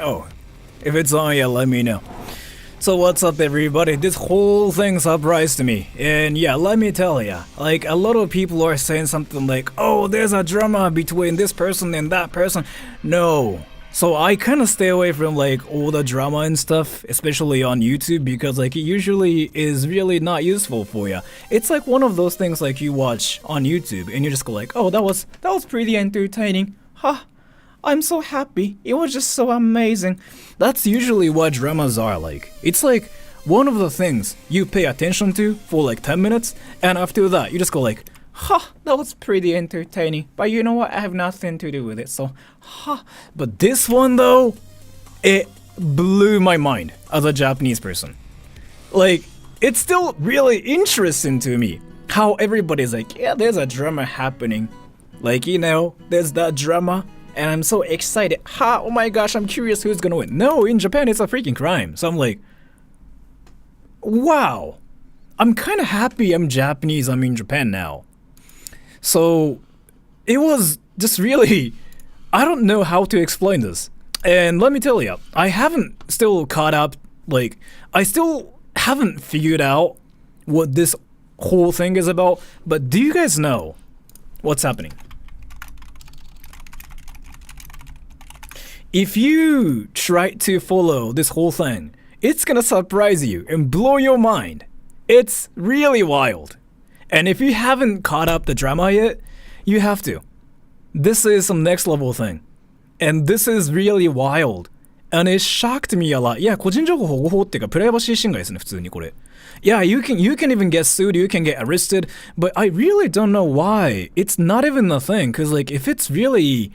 Oh, if it's on, yeah, let me know. So what's up, everybody? This whole thing surprised me, and yeah, let me tell ya, like, a lot of people are saying something like, oh, there's a drama between this person and that person. No. So I kind of stay away from like all the drama and stuff, especially on YouTube, because like it usually is really not useful for ya. It's like one of those things like you watch on YouTube and you just go like, oh, that was pretty entertaining. Huh. I'm so happy. It was just so amazing. That's usually what dramas are like. It's like one of the things you pay attention to for like 10 minutes, and after that you just go like, huh, that was pretty entertaining. But you know what? I have nothing to do with it, so huh. But this one though, it blew my mind as a Japanese person. Like, it's still really interesting to me how everybody's like, yeah, there's a drama happening. Like, you know, there's that drama. And I'm so excited. Ha, oh my gosh, I'm curious who's gonna win. No, in Japan it's a freaking crime. So I'm like, wow. I'm kind of happy I'm Japanese, I'm in Japan now. So it was just really, I don't know how to explain this. And let me tell you, I haven't still caught up, like, I still haven't figured out what this whole thing is about. But do you guys know what's happening? If you try to follow this whole thing, it's gonna surprise you and blow your mind. It's really wild. And if you haven't caught up the drama yet, you have to. This is some next level thing. And this is really wild. And it shocked me a lot. いや、個人情報保護法っていうか、プライバシー侵害ですね、普通にこれ。Yeah, you can even get sued, you can get arrested, but I really don't know why. It's not even a thing, because like, if it's really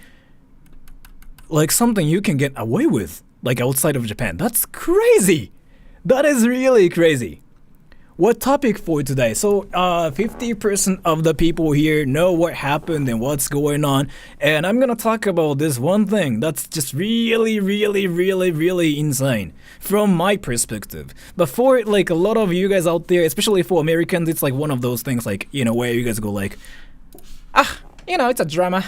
like something you can get away with, like outside of Japan, that's crazy. That is really crazy. What topic for today? So 50% of the people here know what happened and what's going on, and I'm gonna talk about this one thing that's just really insane from my perspective. But for like a lot of you guys out there, especially for Americans, it's like one of those things like, you know, where you guys go like, ah, you know, it's a drama.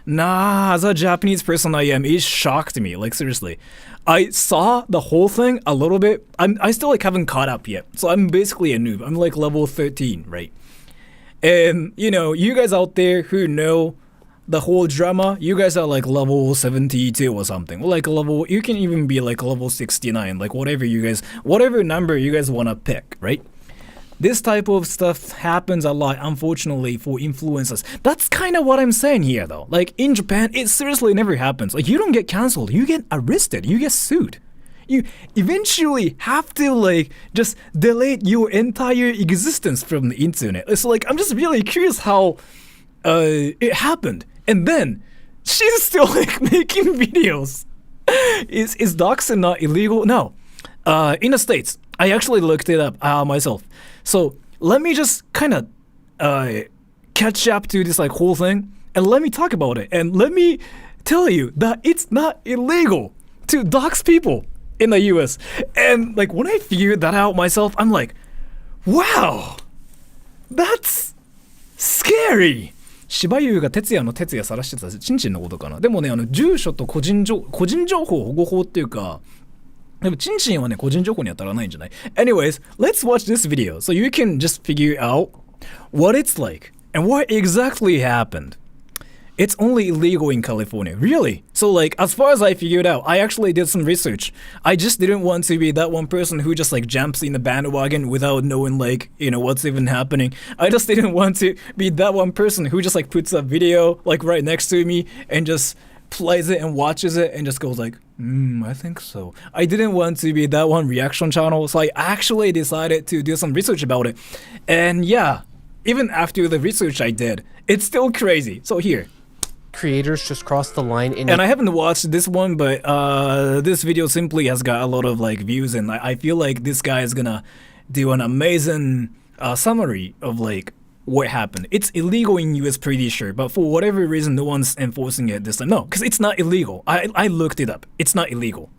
Nah, as a Japanese person I am, it shocked me, like seriously. I saw the whole thing a little bit. I still like haven't caught up yet, so I'm basically a noob. I'm like level 13, right? And you know, you guys out there who know the whole drama, you guys are like level 72 or something. Like level, you can even be like level 69, like whatever number you guys wanna pick, right? This type of stuff happens a lot, unfortunately, for influencers. That's kind of what I'm saying here, though. Like, in Japan, it seriously never happens. Like, you don't get cancelled. You get arrested. You get sued. You eventually have to, like, just delete your entire existence from the internet. It's like, I'm just really curious how it happened. And then, she's still, like, making videos. Is doxing not illegal? No. In the States, I actually looked it up myself. So let me just kind of catch up to this like whole thing, and let me talk about it, and let me tell you that it's not illegal to dox people in the US. And like when I figured that out myself, I'm like, wow, that's scary. 柴優が哲也の哲也さらしてたチンチンのことかな。でもね、住所と個人情報保護法っていうか、でもチンチンはね個人情報に当たらないんじゃない？ Anyways, let's watch this video so you can just figure out what it's like and what exactly happened. It's only illegal in California. Really? So like, as far as I figured out, I actually did some research. I just didn't want to be that one person who just like jumps in the bandwagon without knowing like, you know, what's even happening. I just didn't want to be that one person who just like puts a video like right next to me and just plays it and watches it and just goes like, I think so. I didn't want to be that one reaction channel, so I actually decided to do some research about it. And yeah, even after the research I did, it's still crazy. So here. Creators just crossed the line in. And I haven't watched this one, but this video simply has got a lot of like views, and I feel like this guy is gonna do an amazing summary of like what happened. It's illegal in US, pretty sure, but for whatever reason, no one's enforcing it this time. No, because it's not illegal. I looked it up. It's not illegal.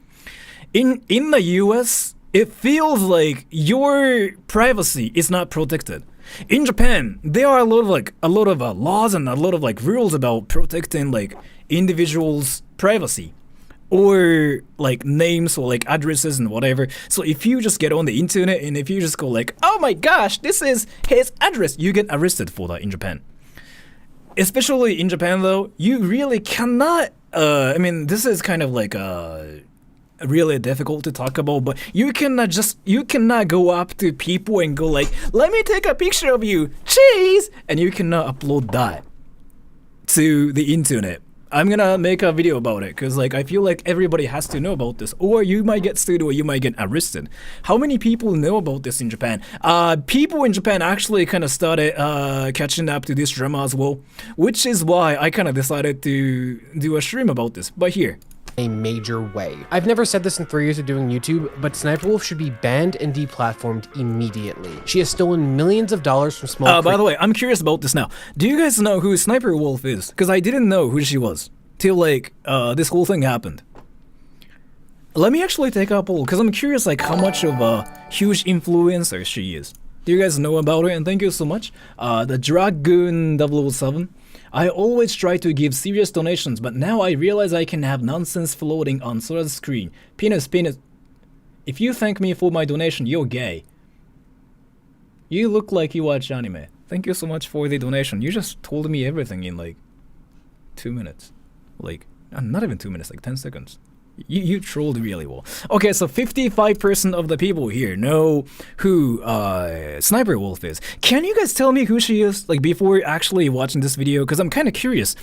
In the US, it feels like your privacy is not protected. In Japan, there are a lot of laws and a lot of like rules about protecting like individuals' privacy. or like names or like addresses and whatever. So if you just get on the internet and if you just go like, oh my gosh, this is his address, you get arrested for that in Japan. Especially in Japan though, you really cannot, I mean, this is kind of like really difficult to talk about, but you cannot go up to people and go like, let me take a picture of you, cheese, and you cannot upload that to the internet. I'm gonna make a video about it because like I feel like everybody has to know about this, or you might get sued or you might get arrested. How many people know about this in Japan? People in Japan actually kind of started catching up to this drama as well, which is why I kind of decided to do a stream about this. But here, a major way. I've never said this in 3 years of doing YouTube, but SniperWolf should be banned and deplatformed immediately. She has stolen millions of dollars from small by the way, I'm curious about this now. Do you guys know who SniperWolf is? Because I didn't know who she was till like this whole thing happened. Let me actually take a poll because I'm curious like how much of a huge influencer she is. Do you guys know about her? And thank you so much. The Dragoon 007. I always try to give serious donations, but now I realize I can have nonsense floating on Sora's screen. Penis, penis. If you thank me for my donation, you're gay. You look like you watch anime. Thank you so much for the donation. You just told me everything in like 2 minutes. Like, not even 2 minutes, like 10 seconds. You trolled really well. Okay, so 55% of the people here know who SniperWolf is. Can you guys tell me who she is, like, before actually watching this video? Because I'm kind of curious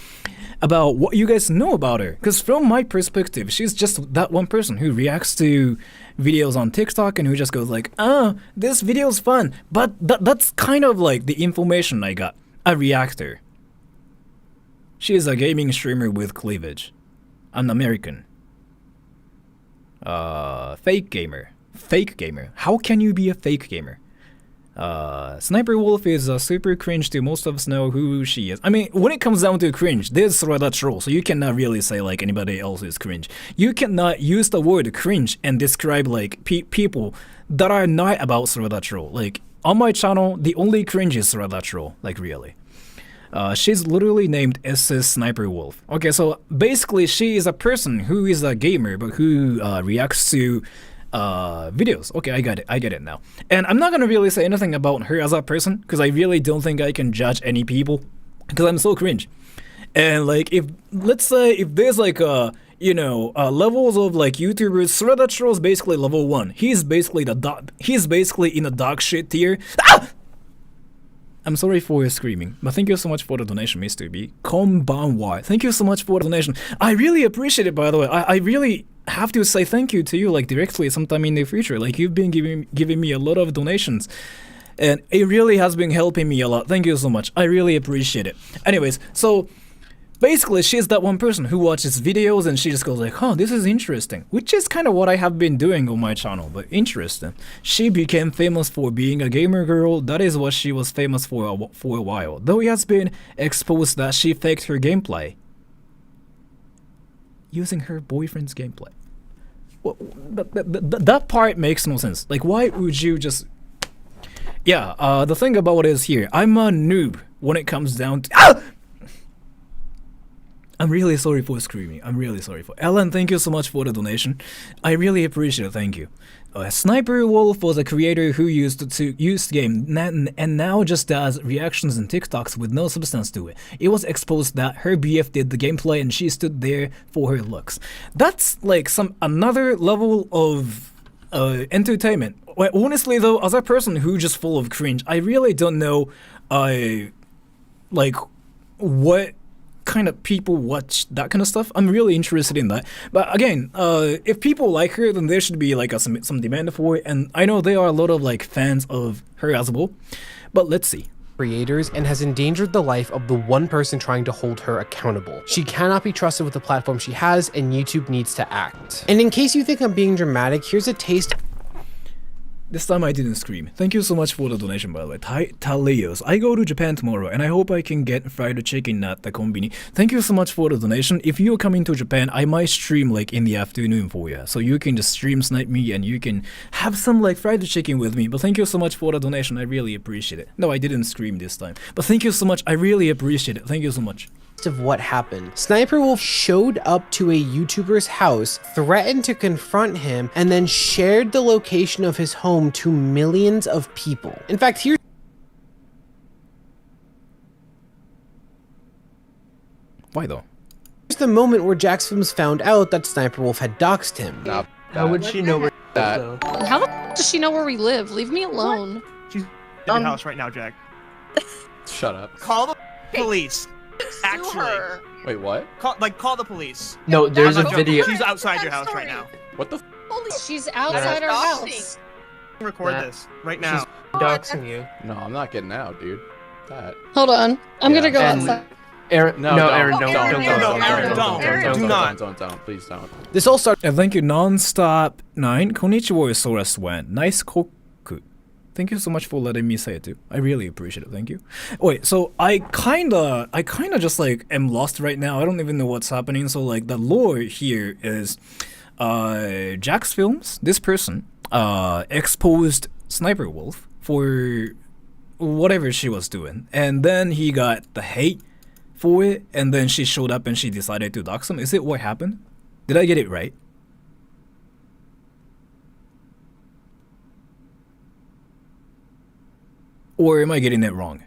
about what you guys know about her. Because from my perspective, she's just that one person who reacts to videos on TikTok and who just goes like, oh, this video's fun. But that's kind of like the information I got. A reactor. She is a gaming streamer with cleavage. An American. Fake gamer. Fake gamer. How can you be a fake gamer? SniperWolf is super cringe to most of us know who she is. I mean, when it comes down to cringe, there's Sora that troll, so you cannot really say like anybody else is cringe. You cannot use the word cringe and describe like people that are not about Sora that troll. Like, on my channel, the only cringe is Sora that troll. Like, really. She's literally named SSSniperWolf. Okay, so basically she is a person who is a gamer but who reacts to videos. Okay, I get it now. And I'm not gonna really say anything about her as a person because I really don't think I can judge any people because I'm so cringe. And like, if let's say if there's like a levels of like YouTubers, Sora that troll is basically level 1. He's basically in the dog shit tier. Ah! I'm sorry for your screaming, but thank you so much for the donation, Mr. B. Konbanwa. Thank you so much for the donation. I really appreciate it, by the way. I really have to say thank you to you, like, directly sometime in the future. Like, you've been giving me a lot of donations, and it really has been helping me a lot. Thank you so much. I really appreciate it. Anyways, so basically, she's that one person who watches videos and she just goes like, oh, this is interesting. Which is kind of what I have been doing on my channel, but interesting. She became famous for being a gamer girl. That is what she was famous for a while. Though it has been exposed that she faked her gameplay using her boyfriend's gameplay. Well, that part makes no sense. Like, why would you just... Yeah, the thing about it is here, I'm a noob when it comes down to... Ah! I'm really sorry for screaming. I'm really sorry for... Ellen, thank you so much for the donation. I really appreciate it. Thank you. SniperWolf was a creator who used the game and now just does reactions and TikToks with no substance to it. It was exposed that her BF did the gameplay and she stood there for her looks. That's like another level of entertainment. Well, honestly though, as a person who just full of cringe, I really don't know like what kind of people watch that kind of stuff. I'm really interested in that. But again, if people like her, then there should be like some demand for it. And I know there are a lot of like fans of her as well. But let's see. Creators and has endangered the life of the one person trying to hold her accountable. She cannot be trusted with the platform she has, and YouTube needs to act. And in case you think I'm being dramatic, here's a taste. This time I didn't scream. Thank you so much for the donation, by the way. Talios. I go to Japan tomorrow and I hope I can get fried chicken at the konbini. Thank you so much for the donation. If you're coming to Japan, I might stream like in the afternoon for you. So you can just stream snipe me and you can have some like fried chicken with me. But thank you so much for the donation. I really appreciate it. No, I didn't scream this time. But thank you so much. I really appreciate it. Thank you so much. of what happened. SniperWolf showed up to a YouTuber's house, threatened to confront him, and then shared the location of his home to millions of people. In fact, here's Why though? the moment where JacksFilms found out that SniperWolf had doxed him. How would she know where that? Though? How the f does she know where we live? Leave me alone. She's in your house right now, Jack. Shut up. Call the police. Actually. Wait, what? Call the police. No, there's a I'm video. She's outside your house right now. What the? She's outside our house. Record this right now. She's doxing you. No, I'm not getting out, dude. That. Hold on. I'm gonna go And- outside. Aaron, No, no, don't. Aaron, don't, Aaron, don't, no, don't, Aaron, don't. Do not. Don't, please don't. This all started And thank you, Nonstop9. Konnichiwa, Sora Swan. Nice koku. Thank you so much for letting me say it too. I really appreciate it. Thank you. Wait, so I kinda just like am lost right now. I don't even know what's happening. So like the lore here is, JacksFilms, this person, exposed SniperWolf for whatever she was doing, and then he got the hate for it, and then she showed up and she decided to dox him. Is it what happened? Did I get it right? Or am I getting it wrong?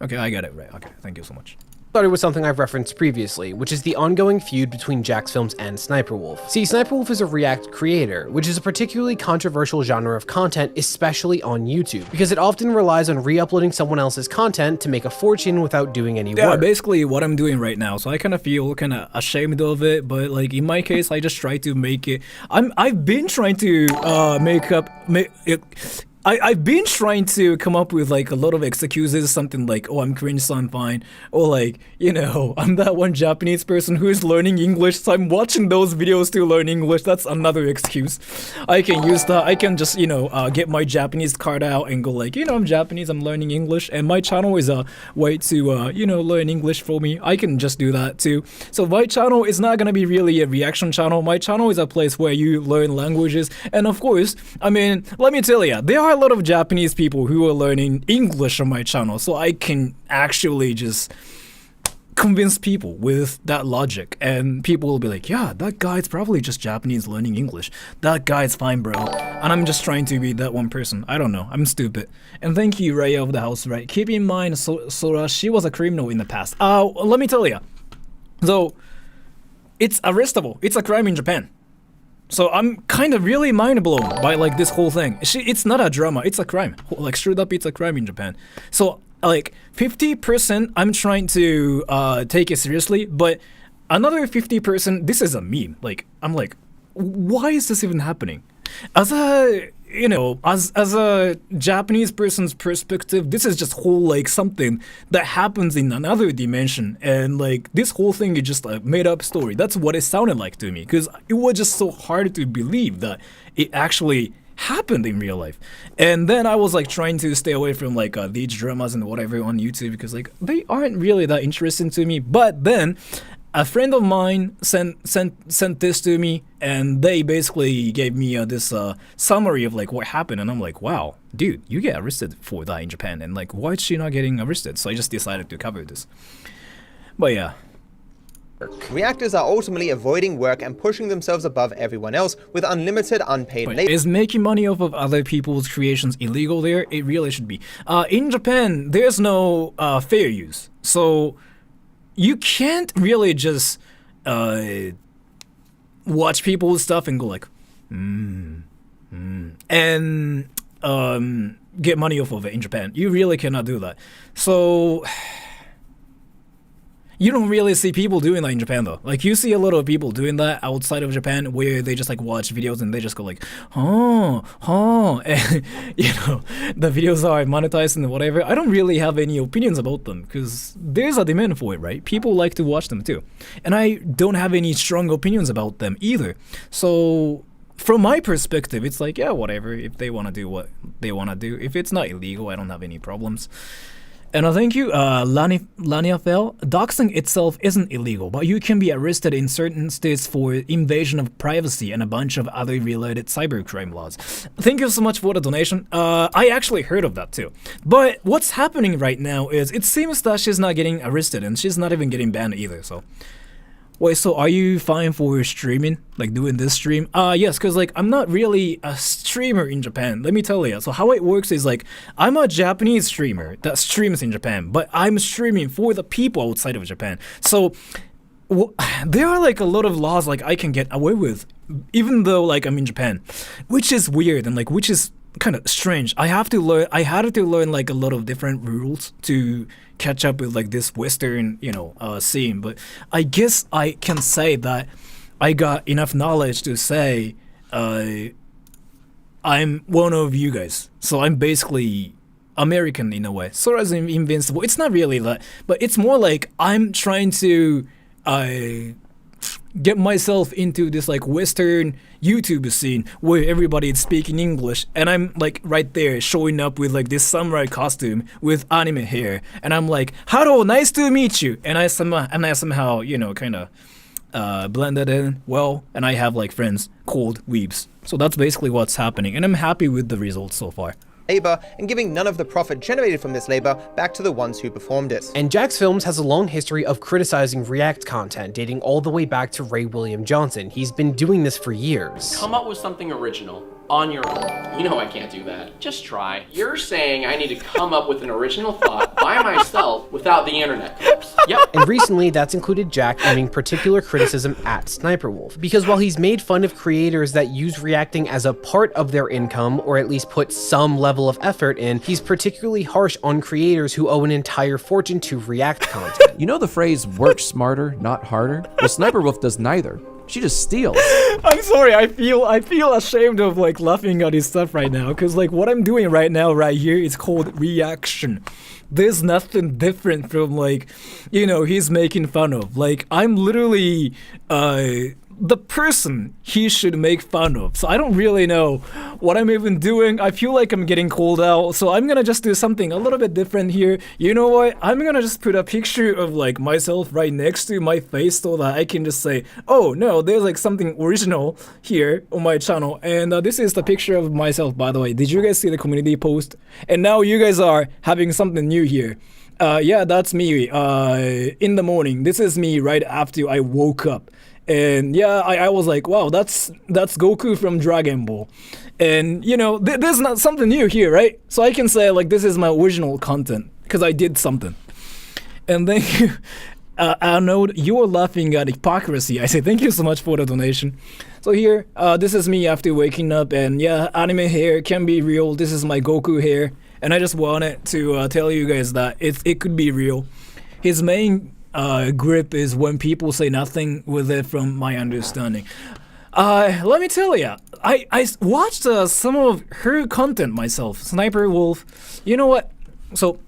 Okay, I got it right. Okay, thank you so much. with something I've referenced previously, which is the ongoing feud between JacksFilms and SniperWolf. See, SniperWolf is a React creator, which is a particularly controversial genre of content, especially on YouTube, because it often relies on re-uploading someone else's content to make a fortune without doing any Yeah, work. basically what I'm doing right now. So I kind of feel kind of ashamed of it, but like in my case, I just try to make it. I've been trying to I've been trying to come up with like a lot of excuses, something like, oh, I'm cringe, so I'm fine. Or like, you know, I'm that one Japanese person who is learning English, so I'm watching those videos to learn English. That's another excuse. I can use that. I can just, you know, get my Japanese card out and go like, you know, I'm Japanese, I'm learning English. And my channel is a way to, you know, learn English for me. I can just do that too. So my channel is not going to be really a reaction channel. My channel is a place where you learn languages. And of course, I mean, let me tell you, there are a lot of Japanese people who are learning English on my channel, so I can actually just convince people with that logic, and people will be like, yeah, that guy's probably just Japanese learning English. That guy's fine, bro. And I'm just trying to be that one person. I don't know. I'm stupid. And thank you, Raya of the House, right? Keep in mind, Sora, she was a criminal in the past. Let me tell you. So, it's arrestable. It's a crime in Japan. So I'm kind of really mind blown by like this whole thing. It's not a drama, it's a crime. Like straight up, it's a crime in Japan. So like 50% I'm trying to take it seriously, but another 50% this is a meme. Like I'm like, why is this even happening? As a, you know, as a Japanese person's perspective, this is just whole like something that happens in another dimension, and like this whole thing is just a made up story. That's what it sounded like to me, because it was just so hard to believe that it actually happened in real life. And then I was like trying to stay away from like these dramas and whatever on YouTube, because like they aren't really that interesting to me. But then a friend of mine sent this to me, and they basically gave me this summary of like what happened, and I'm like, wow, dude, you get arrested for that in Japan, and like, why is she not getting arrested? So I just decided to cover this. But yeah. Reactors are ultimately avoiding work and pushing themselves above everyone else with unlimited unpaid labor. Is making money off of other people's creations illegal there? It really should be. In Japan, there's no fair use, so you can't really just watch people's stuff and go like, and get money off of it in Japan. You really cannot do that. So you don't really see people doing that in Japan though. Like you see a lot of people doing that outside of Japan, where they just like watch videos and they just go like, and you know, the videos are monetized and whatever. I don't really have any opinions about them, because there's a demand for it, right? People like to watch them too. And I don't have any strong opinions about them either. So from my perspective, it's like, yeah, whatever. If they want to do what they want to do, if it's not illegal, I don't have any problems. And I thank you, Laniafel. Doxing itself isn't illegal, but you can be arrested in certain states for invasion of privacy and a bunch of other related cybercrime laws. Thank you so much for the donation. I actually heard of that too. But what's happening right now is it seems that she's not getting arrested and she's not even getting banned either, so... Wait, so are you fine for streaming? Like doing this stream? Yes, because like I'm not really a streamer in Japan. Let me tell you. So how it works is like I'm a Japanese streamer that streams in Japan, but I'm streaming for the people outside of Japan. So there are like a lot of laws like I can get away with, even though like I'm in Japan, which is weird and like which is kind of strange. I had to learn like a lot of different rules to catch up with like this Western, scene. But I guess I can say that I got enough knowledge to say I'm one of you guys. So I'm basically American in a way. Sora's invincible. It's not really that, but it's more like I'm trying to get myself into this like Western YouTube scene where everybody is speaking English, and I'm like right there showing up with like this samurai costume with anime hair, and I'm like, "Hello, nice to meet you," and I somehow kind of blended in well, and I have like friends called weebs. So that's basically what's happening, and I'm happy with the results so far. Labor and giving none of the profit generated from this labor back to the ones who performed it. And Jax Films has a long history of criticizing React content dating all the way back to Ray William Johnson. He's been doing this for years. Come up with something original on your own. You know I can't do that. Just try. You're saying I need to come up with an original thought by myself without the internet clips. Yep. And recently that's included Jack aiming particular criticism at SniperWolf, because while he's made fun of creators that use reacting as a part of their income, or at least put some level of effort in, he's particularly harsh on creators who owe an entire fortune to React content. You know the phrase work smarter, not harder? Well, SniperWolf does neither. She just steals. I'm sorry, I feel ashamed of like laughing at his stuff right now, because like what I'm doing right now right here is called reaction. There's nothing different from like, he's making fun of. Like I'm literally the person he should make fun of. So I don't really know what I'm even doing. I feel like I'm getting called out, so I'm gonna just do something a little bit different here. You know what? I'm gonna just put a picture of like myself right next to my face so that I can just say, oh no, there's like something original here on my channel. And this is the picture of myself, by the way. Did you guys see the community post? And now you guys are having something new here. Yeah, that's me in the morning. This is me right after I woke up. And yeah, I was like, wow, that's Goku from Dragon Ball. And there's not something new here, right? So I can say like this is my original content because I did something. And then Arnold, you're laughing at hypocrisy. I say thank you so much for the donation. So here, this is me after waking up, and yeah, anime hair can be real. This is my Goku hair, and I just wanted to tell you guys that it could be real. His main grip is when people say nothing with it, from my understanding. Let me tell ya, I watched some of her content myself. SniperWolf, you know what? So,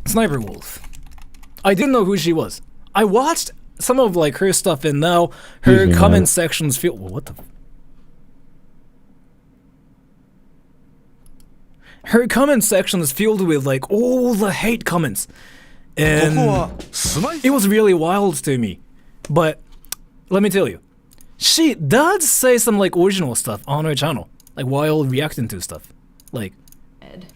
SniperWolf, I didn't know who she was. I watched some of like her stuff, and now her comment sections feel. What the? Her comment section is filled with like all the hate comments. And it was really wild to me. But let me tell you, she does say some like original stuff on her channel, like while reacting to stuff. Like,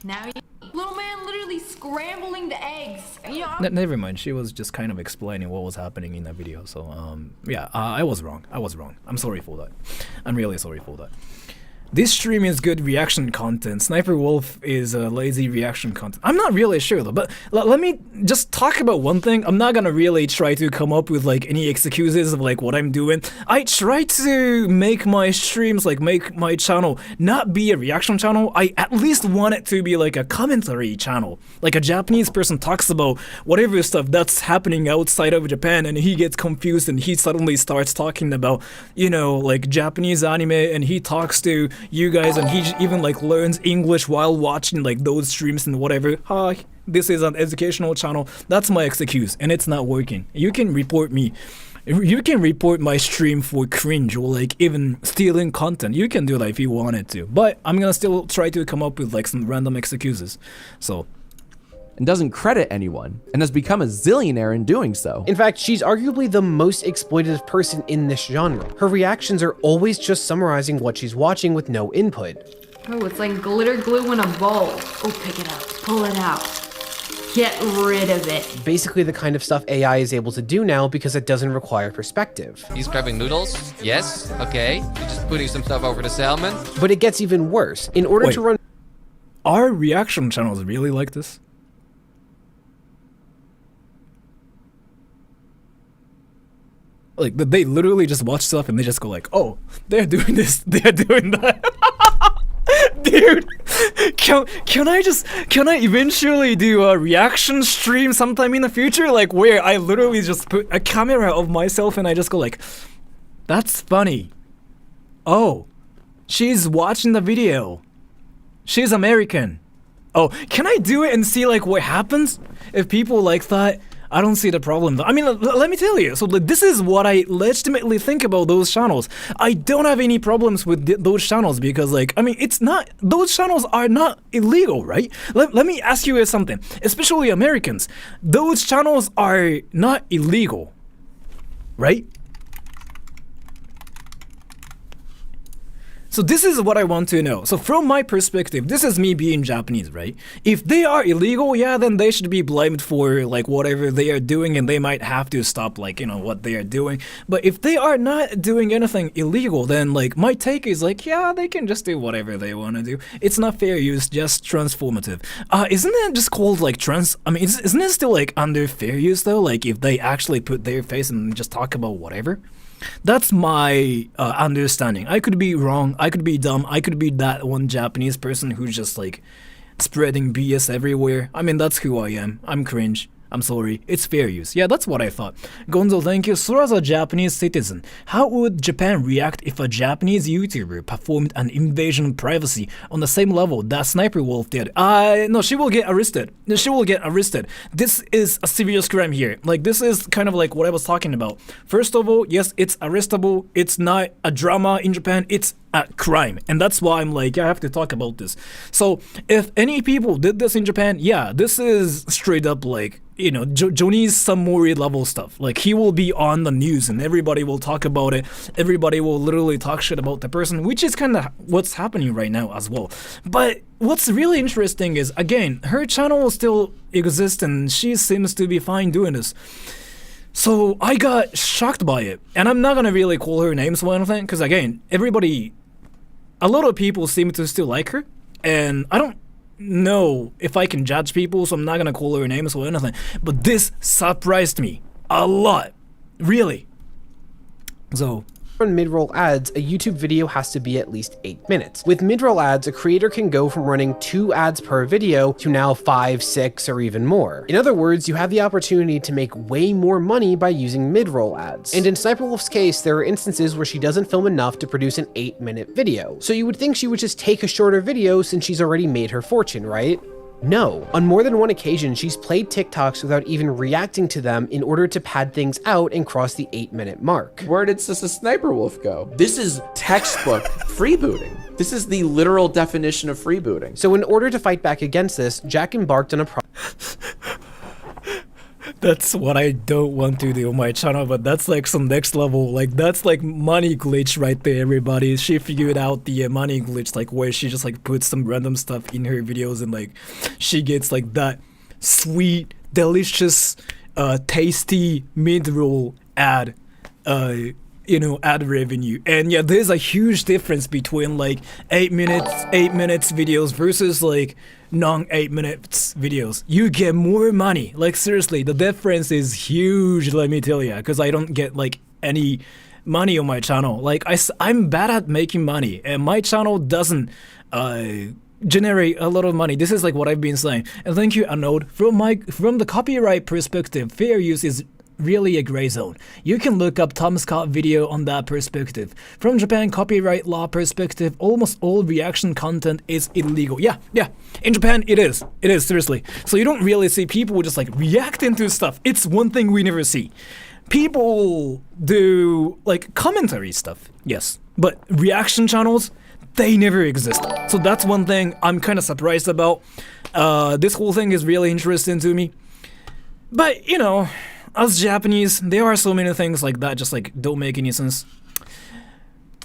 now little man literally scrambling the eggs. Never mind. She was just kind of explaining what was happening in that video. So yeah, I was wrong. I'm sorry for that. I'm really sorry for that. This stream is good reaction content. SniperWolf is lazy reaction content. I'm not really sure though, but let me just talk about one thing. I'm not gonna really try to come up with like any excuses of like what I'm doing. I try to make my streams, like make my channel not be a reaction channel. I at least want it to be like a commentary channel. Like a Japanese person talks about whatever stuff that's happening outside of Japan, and he gets confused and he suddenly starts talking about, like Japanese anime, and he talks to you guys, and he even like learns English while watching like those streams and whatever. This is an educational channel. That's my excuse, and it's not working. You can report me. You can report my stream for cringe or like even stealing content. You can do that if you wanted to, but I'm gonna still try to come up with like some random excuses. So and doesn't credit anyone, and has become a zillionaire in doing so. In fact, she's arguably the most exploitative person in this genre. Her reactions are always just summarizing what she's watching with no input. Oh, it's like glitter glue in a bowl. Oh, pick it up, pull it out. Get rid of it. Basically the kind of stuff AI is able to do now because it doesn't require perspective. He's grabbing noodles. Yes, okay. You're just putting some stuff over the salmon. But it gets even worse. In order to run... Are reaction channels really like this? Like, they literally just watch stuff and they just go like, oh, they're doing this, they're doing that. Dude, can I eventually do a reaction stream sometime in the future? Like, where I literally just put a camera of myself and I just go like, that's funny. Oh, she's watching the video. She's American. Oh, can I do it and see like what happens? If people like that, I don't see the problem though. I mean, let me tell you. So this is what I legitimately think about those channels. I don't have any problems with those channels because like, I mean, it's not, those channels are not illegal, right? Let me ask you something, especially Americans. Those channels are not illegal, right? So this is what I want to know. So from my perspective, this is me being Japanese, right? If they are illegal, yeah, then they should be blamed for like whatever they are doing and they might have to stop like, you know, what they are doing. But if they are not doing anything illegal, then like my take is like, yeah, they can just do whatever they want to do. It's not fair use, just transformative. Isn't that just called like I mean, isn't it still like under fair use though? Like if they actually put their face and just talk about whatever? That's my understanding. I could be wrong, I could be dumb, I could be that one Japanese person who's just like spreading BS everywhere. I mean, that's who I am. I'm cringe. I'm sorry. It's fair use. Yeah, that's what I thought. Gonzo, thank you. Sora's a Japanese citizen. How would Japan react if a Japanese YouTuber performed an invasion of privacy on the same level that SniperWolf did? No, she will get arrested. She will get arrested. This is a serious crime here. Like, this is kind of like what I was talking about. First of all, yes, it's arrestable. It's not a drama in Japan. It's a crime. And that's why I'm like, I have to talk about this. So, if any people did this in Japan, yeah, this is straight up like, you know, Johnny's Samori level stuff. Like, he will be on the news and everybody will talk about it. Everybody will literally talk shit about the person, which is kind of what's happening right now as well. But what's really interesting is, again, her channel still exists and she seems to be fine doing this. So I got shocked by it. And I'm not gonna really call her names or anything, because again, a lot of people seem to still like her. And I don't know if I can judge people, so I'm not gonna call her names or anything. But this surprised me a lot, really. So run mid-roll ads, a YouTube video has to be at least 8 minutes. With mid-roll ads, a creator can go from running 2 ads per video to now 5, 6, or even more. In other words, you have the opportunity to make way more money by using mid-roll ads. And in SniperWolf's case, there are instances where she doesn't film enough to produce an 8-minute video. So you would think she would just take a shorter video since she's already made her fortune, right? No. On more than one occasion, she's played TikToks without even reacting to them in order to pad things out and cross the 8-minute mark. Where did SSSniperWolf go? This is textbook freebooting. This is the literal definition of freebooting. So in order to fight back against this, Jack embarked on a That's what I don't want to do on my channel, but that's like some next level, like that's like money glitch right there, everybody. She figured out the money glitch, like where she just like puts some random stuff in her videos and like she gets like that sweet, delicious, tasty mid-roll ad, you know, ad revenue. And yeah, there's a huge difference between like 8 minutes videos versus like non-8 minutes videos. You get more money. Like seriously, the difference is huge, let me tell you, because I don't get like any money on my channel. Like I'm bad at making money and my channel doesn't generate a lot of money. This is like what I've been saying. And thank you, Anode. From the copyright perspective, fair use is really a gray zone. You can look up Tom Scott video on that perspective. From Japan copyright law perspective, almost all reaction content is illegal. Yeah. In Japan, it is. It is, seriously. So you don't really see people just like reacting to stuff. It's one thing we never see. People do like commentary stuff, yes. But reaction channels, they never exist. So that's one thing I'm kind of surprised about. This whole thing is really interesting to me. But, you know, as Japanese, there are so many things like that just like don't make any sense.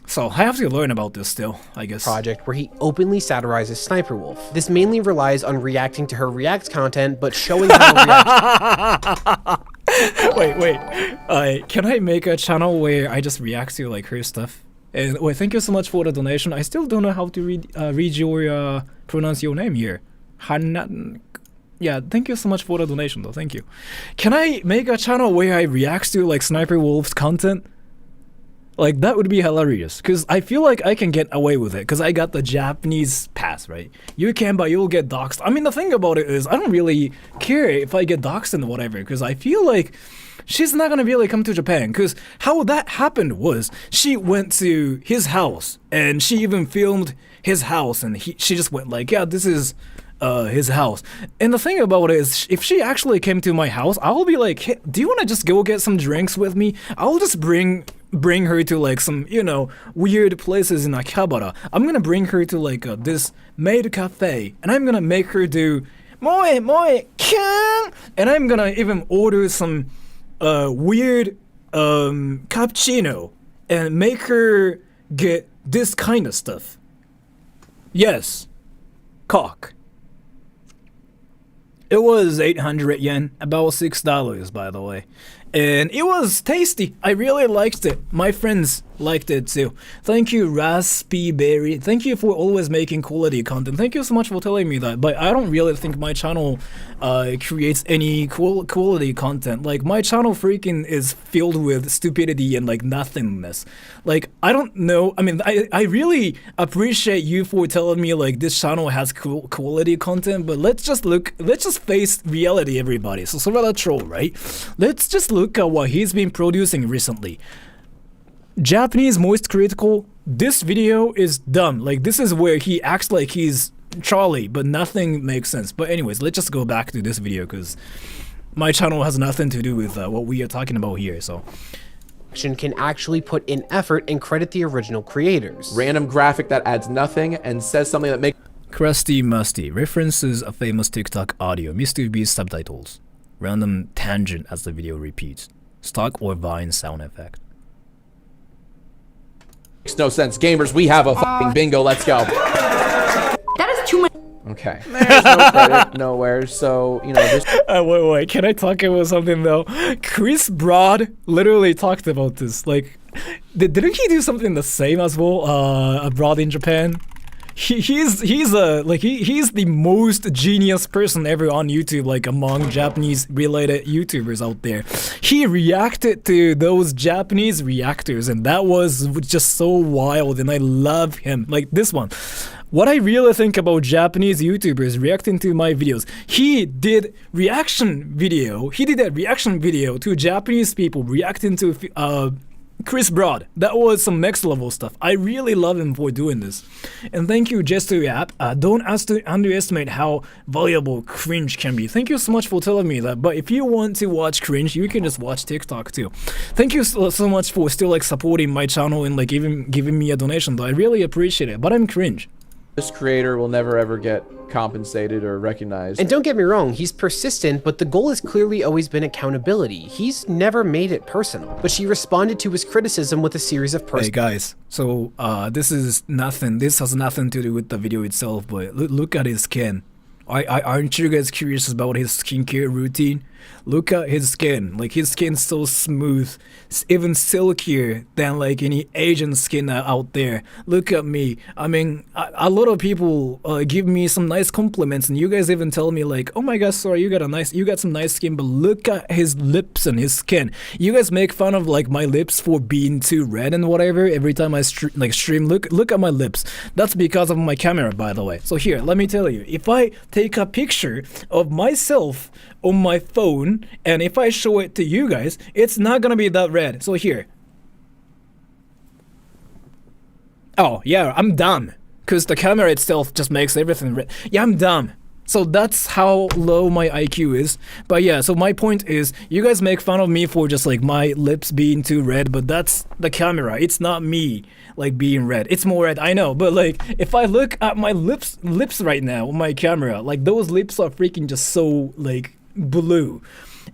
So I have to learn about this still, I guess. Project where he openly satirizes Sniper Wolf. This mainly relies on reacting to her React content, but showing how to react. Wait. Can I make a channel where I just react to like her stuff? And wait, thank you so much for the donation. I still don't know how to read your pronounce your name here. Hanan. Yeah, thank you so much for the donation though. Thank you. Can I make a channel where I react to like Sniper Wolf's content? Like, that would be hilarious, because I feel like I can get away with it, because I got the Japanese pass, right? You can, but you'll get doxxed. I mean, the thing about it is, I don't really care if I get doxxed and whatever, because I feel like she's not gonna really come to Japan, because how that happened was, she went to his house, and she even filmed his house, and she just went like, yeah, this is his house. And the thing about it is, if she actually came to my house, I'll be like, hey, do you want to just go get some drinks with me? I'll just bring her to like some, you know, weird places in Akihabara. I'm gonna bring her to like this maid cafe, and I'm gonna make her do moe can, and I'm gonna even order some weird cappuccino and make her get this kind of stuff. Yes, cock. It was 800 yen, about $6 by the way. And it was tasty. I really liked it. My friends liked it too. Thank you, Raspy Berry. Thank you for always making quality content. Thank you so much for telling me that. But I don't really think my channel creates any quality content. Like, my channel freaking is filled with stupidity and like nothingness. Like, I don't know. I mean, I really appreciate you for telling me like this channel has quality content. But let's just face reality, everybody. So Sora troll, right? Let's just look at what he's been producing recently. Japanese Moist Critical, this video is dumb. Like, this is where he acts like he's Charlie, but nothing makes sense. But anyways, let's just go back to this video, because my channel has nothing to do with what we are talking about here, so. Can actually put in effort and credit the original creators. Random graphic that adds nothing and says something that makes... Krusty Musty references a famous TikTok audio, Mr. Beast subtitles. Random tangent as the video repeats. Stock or Vine sound effect. Makes no sense. Gamers, we have a fucking bingo. Let's go. That is too much. Okay. There's no credit nowhere, so, you know, this... Wait, can I talk about something though? Chris Broad literally talked about this. Like, didn't he do something the same as well, abroad in Japan? He's the most genius person ever on YouTube, like among Japanese related YouTubers out there. He reacted to those Japanese reactors, and that was just so wild, and I love him. Like this one. What I really think about Japanese YouTubers reacting to my videos, he did a reaction video to Japanese people reacting to Chris Broad. That was some next level stuff. I really love him for doing this. And thank you, Gesto App. Don't underestimate how valuable cringe can be. Thank you so much for telling me that. But if you want to watch cringe, you can just watch TikTok too. Thank you so much for still like supporting my channel and like even giving me a donation though. I really appreciate it. But I'm cringe. This creator will never ever get compensated or recognized. And don't get me wrong, he's persistent, but the goal has clearly always been accountability. He's never made it personal. But she responded to his criticism with a series of Hey guys, so this has nothing to do with the video itself, but look at his skin. Aren't you guys curious about his skincare routine? Look at his skin. Like, his skin's so smooth, even silkier than like any Asian skin out there. Look at me. I mean, a lot of people give me some nice compliments, and you guys even tell me like, oh my gosh, sorry, you got some nice skin, but look at his lips and his skin. You guys make fun of like my lips for being too red and whatever every time I stream. Look at my lips. That's because of my camera, by the way. So here, let me tell you, if I take a picture of myself on my phone, and if I show it to you guys, it's not gonna be that red. So here. Oh, yeah, I'm dumb. Because the camera itself just makes everything red. Yeah, I'm dumb. So that's how low my IQ is. But yeah, so my point is, you guys make fun of me for just like my lips being too red, but that's the camera. It's not me like being red. It's more red, I know. But like, if I look at my lips right now on my camera, like those lips are freaking just so like blue.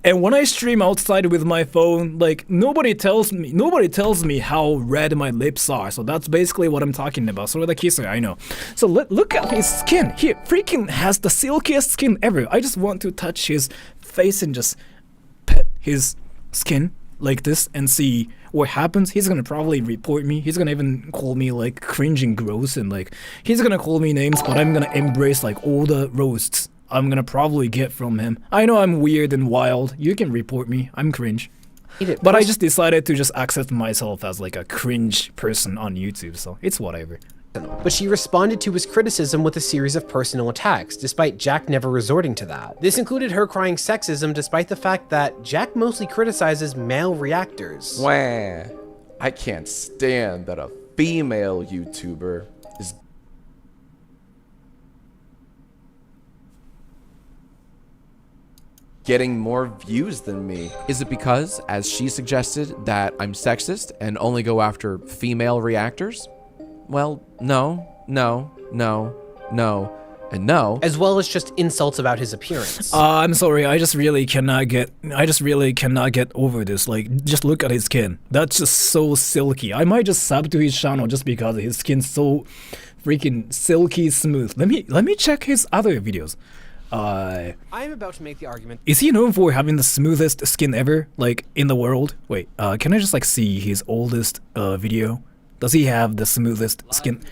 And when I stream outside with my phone, like nobody tells me how red my lips are. So that's basically what I'm talking about. Sort of the kisser, I know. So look at his skin. He freaking has the silkiest skin ever. I just want to touch his face and just pet his skin like this and see what happens. He's gonna probably report me. He's gonna even call me like cringe and gross, and like he's gonna call me names, but I'm gonna embrace like all the roasts I'm gonna probably get from him. I know I'm weird and wild. You can report me. I'm cringe. But I just decided to just accept myself as like a cringe person on YouTube, so it's whatever. But she responded to his criticism with a series of personal attacks, despite Jack never resorting to that. This included her crying sexism despite the fact that Jack mostly criticizes male reactors. Wah. I can't stand that a female YouTuber is getting more views than me. Is it because, as she suggested, that I'm sexist and only go after female reactors? Well, no, and no. As well as just insults about his appearance. I'm sorry, I just really cannot get over this. Like, just look at his skin. That's just so silky. I might just sub to his channel just because his skin's so freaking silky smooth. Let me check his other videos. I am about to make the argument. Is he known for having the smoothest skin ever, like, in the world? Wait, can I just, like, see his oldest, video? Does he have the smoothest skin?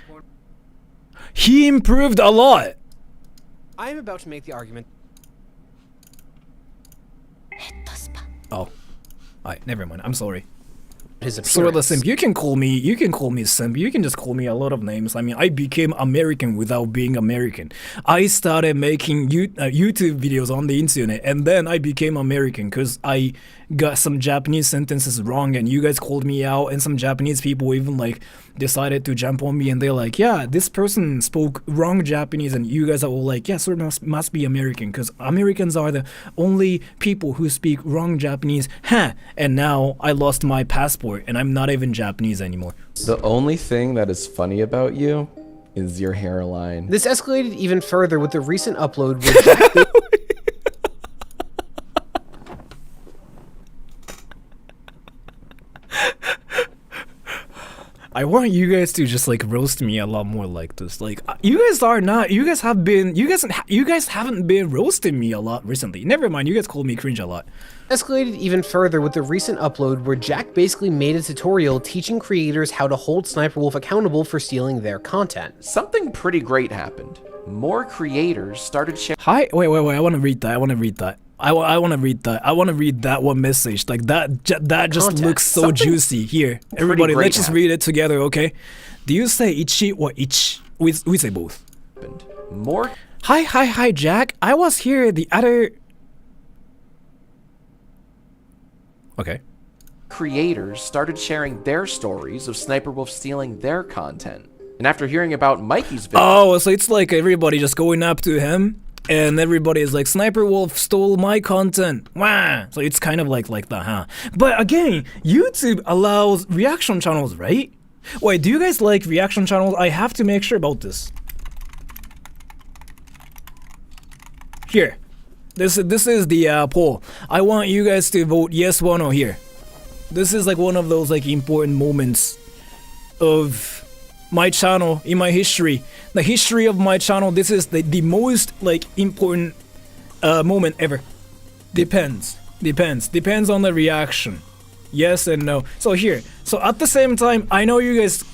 He improved a lot! I am about to make the argument. Oh. Alright, never mind, I'm sorry. His appearance. Sort of the simp. You can call me simp. You can just call me a lot of names. I mean, I became American without being American. I started making YouTube videos on the internet, and then I became American because I got some Japanese sentences wrong, and you guys called me out, and some Japanese people even like decided to jump on me, and they're like, yeah, this person spoke wrong Japanese, and you guys are all like, yeah, Sora must be American because Americans are the only people who speak wrong Japanese. Huh. And now I lost my passport and I'm not even Japanese anymore. The only thing that is funny about you is your hairline. This escalated even further with the recent upload where Jack I want you guys to just like roast me a lot more like this. Like you guys haven't been roasting me a lot recently. Never mind, you guys call me cringe a lot. Escalated even further with the recent upload where Jack basically made a tutorial teaching creators how to hold SniperWolf accountable for stealing their content. Something pretty great happened. More creators started sharing. Hi, wait, I want to read that. I want to read that one message. Like that just Content. looks so Something juicy. Here, everybody, great let's just read it together, okay? Do you say ichi or ich? We say both. More. Hi, Jack. I was here the other. Okay. Creators started sharing their stories of SniperWolf stealing their content. And after hearing about Mikey's video. Oh, so it's like everybody just going up to him. And everybody is like, SniperWolf stole my content. Wah! So it's kind of like that, huh? But again, YouTube allows reaction channels, right? Wait, do you guys like reaction channels? I have to make sure about this. Here. This is the poll. I want you guys to vote yes, one, or here. This is like one of those like important moments of my channel in my history. The history of my channel, this is the most like important moment ever. Depends on the reaction. Yes and no. So here, so at the same time, I know you guys,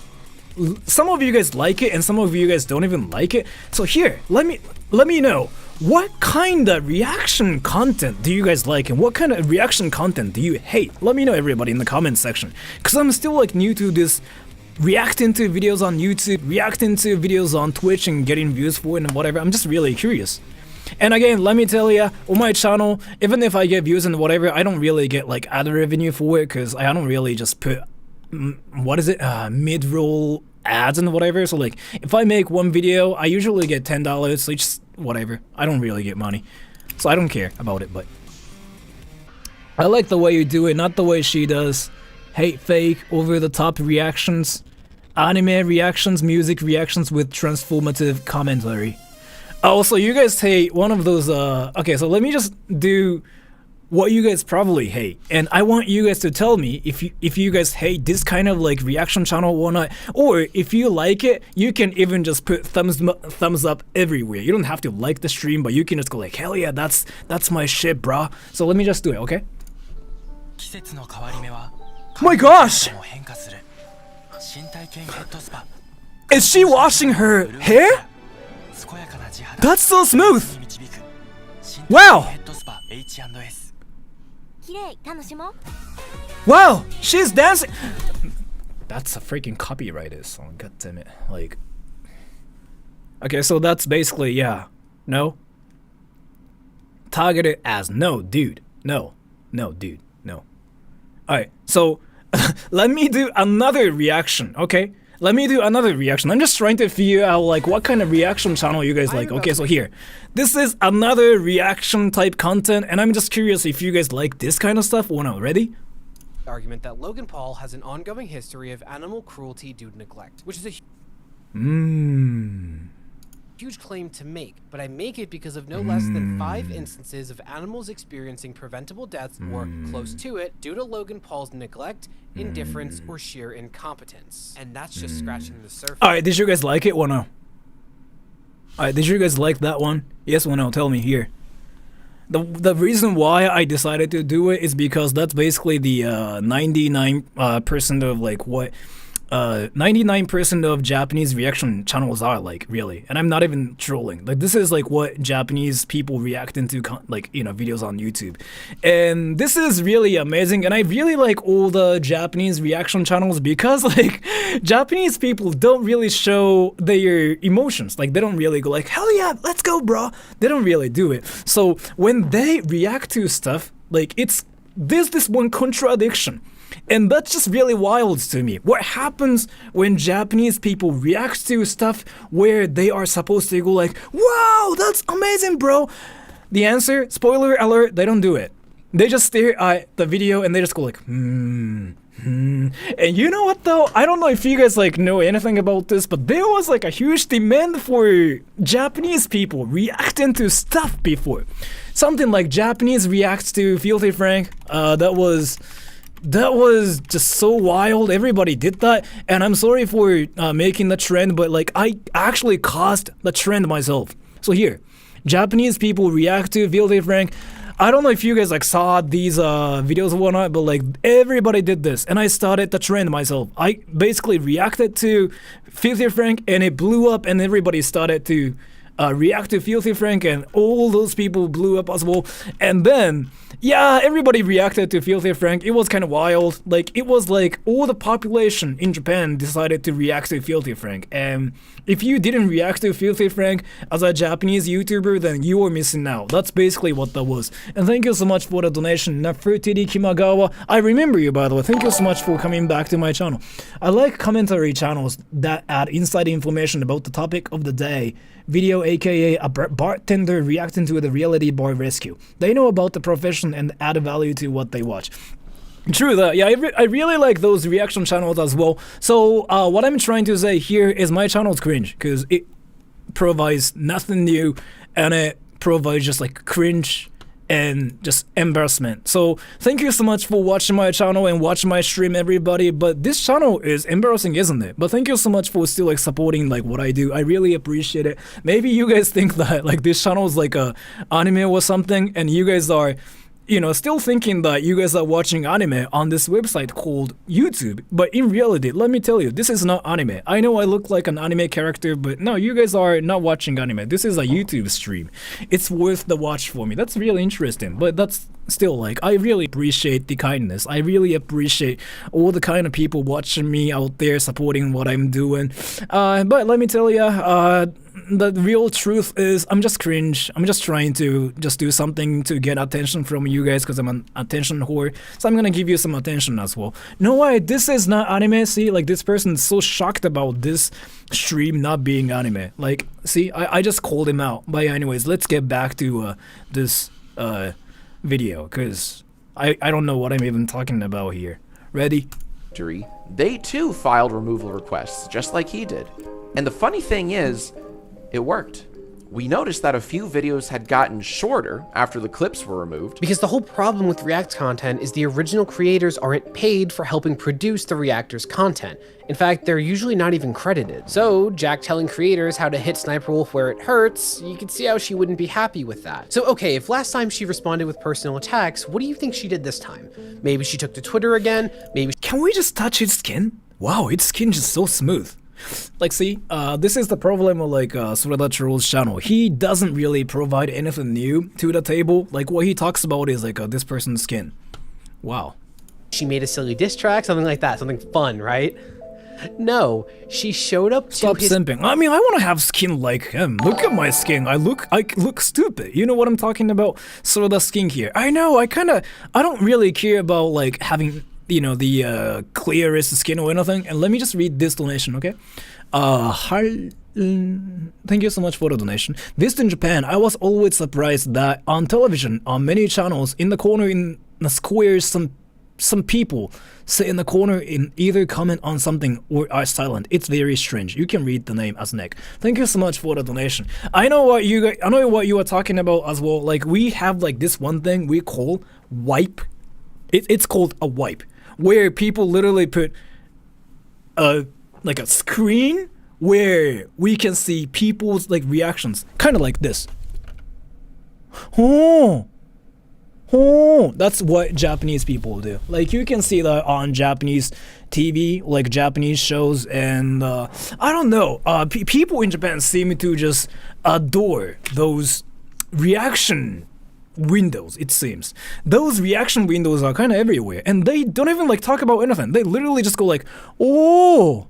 some of you guys like it and some of you guys don't even like it. So here, let me know, what kind of reaction content do you guys like and what kind of reaction content do you hate? Let me know, everybody, in the comment section, because I'm still like new to this reacting to videos on YouTube, reacting to videos on Twitch and getting views for it and whatever. I'm just really curious. And again, let me tell you, on my channel, even if I get views and whatever, I don't really get like ad revenue for it because I don't really just put, mid-roll ads and whatever. So like, if I make one video, I usually get $10, so it's whatever. I don't really get money, so I don't care about it. But I like the way you do it, not the way she does. Hate fake, over the top reactions, anime reactions, music reactions with transformative commentary. Oh, so you guys hate one of those. Okay, so let me just do what you guys probably hate, and I want you guys to tell me if you guys hate this kind of like reaction channel or not, or if you like it, you can even just put thumbs up everywhere. You don't have to like the stream, but you can just go like, hell yeah, that's my shit, brah. So let me just do it, okay? My gosh! Is she washing her hair? That's so smooth! Wow! Wow! She's dancing! That's a freaking copyrighted song, god damn it. Like... Okay, so that's basically, yeah. No? Targeted as no, dude. No. No, dude. No. Alright, so... let me do another reaction, okay? Let me do another reaction. I'm just trying to figure out like what kind of reaction channel you guys like. Okay, so here. This is another reaction type content, and I'm just curious if you guys like this kind of stuff or not. Ready? Argument that Logan Paul has an ongoing history of animal cruelty due to neglect, which is a huge claim to make, but I make it because of no less than 5 instances of animals experiencing preventable deaths or close to it due to Logan Paul's neglect, indifference, or sheer incompetence. And that's just scratching the surface. Alright, did you guys like it or no? Alright, did you guys like that one? Yes or no? Tell me here. The reason why I decided to do it is because that's basically the 99% of like what 99% of Japanese reaction channels are like, really. And I'm not even trolling. Like, this is like what Japanese people react into, like, you know, videos on YouTube. And this is really amazing. And I really like all the Japanese reaction channels because, like, Japanese people don't really show their emotions. Like, they don't really go like, hell yeah, let's go, bro. They don't really do it. So when they react to stuff, like, there's this one contradiction. And that's just really wild to me. What happens when Japanese people react to stuff where they are supposed to go like, wow, that's amazing, bro? The answer, spoiler alert, they don't do it. They just stare at the video and they just go like, And you know what though? I don't know if you guys like know anything about this, but there was like a huge demand for Japanese people reacting to stuff before. Something like Japanese reacts to Filthy Frank. That was just so wild. Everybody did that, and I'm sorry for making the trend, but like I actually caused the trend myself. So here, Japanese people react to Filthy Frank. I don't know if you guys like saw these videos or whatnot, but like everybody did this, and I started the trend myself. I basically reacted to Filthy Frank, and it blew up, and everybody started to react to Filthy Frank, and all those people blew up as well. And then, yeah, everybody reacted to Filthy Frank. It was kind of wild. Like, it was like all the population in Japan decided to react to Filthy Frank. And if you didn't react to Filthy Frank as a Japanese YouTuber, then you were missing out. That's basically what that was. And thank you so much for the donation, Nefertiti Kimagawa. I remember you, by the way. Thank you so much for coming back to my channel. I like commentary channels that add inside information about the topic of the day. Video, aka a bartender reacting to the reality bar rescue. They know about the profession and add value to what they watch. True that, yeah, I really like those reaction channels as well. So what I'm trying to say here is my channel's cringe, because it provides nothing new, and it provides just like cringe and just embarrassment. So thank you so much for watching my channel and watching my stream, everybody. But this channel is embarrassing, isn't it? But thank you so much for still like supporting like what I do. I really appreciate it. Maybe you guys think that like this channel is like a anime or something, and you guys are, you know, still thinking that you guys are watching anime on this website called YouTube. But in reality, let me tell you, this is not anime. I know I look like an anime character, but no, you guys are not watching anime. This is a YouTube stream. It's worth the watch for me. That's really interesting, but that's still like, I really appreciate the kindness. I really appreciate all the kind of people watching me out there, supporting what I'm doing. But let me tell you, the real truth is I'm just cringe. I'm just trying to just do something to get attention from you guys because I'm an attention whore. So I'm gonna give you some attention as well. No way, this is not anime. See, like this person is so shocked about this stream not being anime. Like, see, I just called him out. But anyways, let's get back to this video because I don't know what I'm even talking about here. Ready? They too filed removal requests, just like he did. And the funny thing is, it worked. We noticed that a few videos had gotten shorter after the clips were removed. Because the whole problem with React content is the original creators aren't paid for helping produce the reactors' content. In fact, they're usually not even credited. So, Jack telling creators how to hit SniperWolf where it hurts, you can see how she wouldn't be happy with that. So okay, if last time she responded with personal attacks, what do you think she did this time? Maybe she took to Twitter again, maybe— Can we just touch his skin? Wow, its skin is so smooth. Like, see, this is the problem with like Sora Troll's channel. He doesn't really provide anything new to the table. Like what he talks about is like this person's skin. Wow. She made a silly diss track, something like that, something fun, right? No, she showed up Stop simping. I mean, I want to have skin like him. Look at my skin. I look stupid. You know what I'm talking about? Sort of skin here. I know. I don't really care about like having, you know, the clearest skin or anything. And let me just read this donation, okay? Hi. Thank you so much for the donation. Visiting in Japan, I was always surprised that on television, on many channels, in the corner in the square, some people sit in the corner and either comment on something or are silent. It's very strange. You can read the name as Nick. Thank you so much for the donation. I know what you are talking about as well. Like we have like this one thing we call wipe. It's called a wipe, where people literally put like a screen where we can see people's like reactions, kind of like this. Oh, that's what Japanese people do. Like you can see that on Japanese TV, like Japanese shows, and I don't know. People in Japan seem to just adore those reaction windows. It seems those reaction windows are kind of everywhere, and they don't even like talk about anything. They literally just go like, "Oh."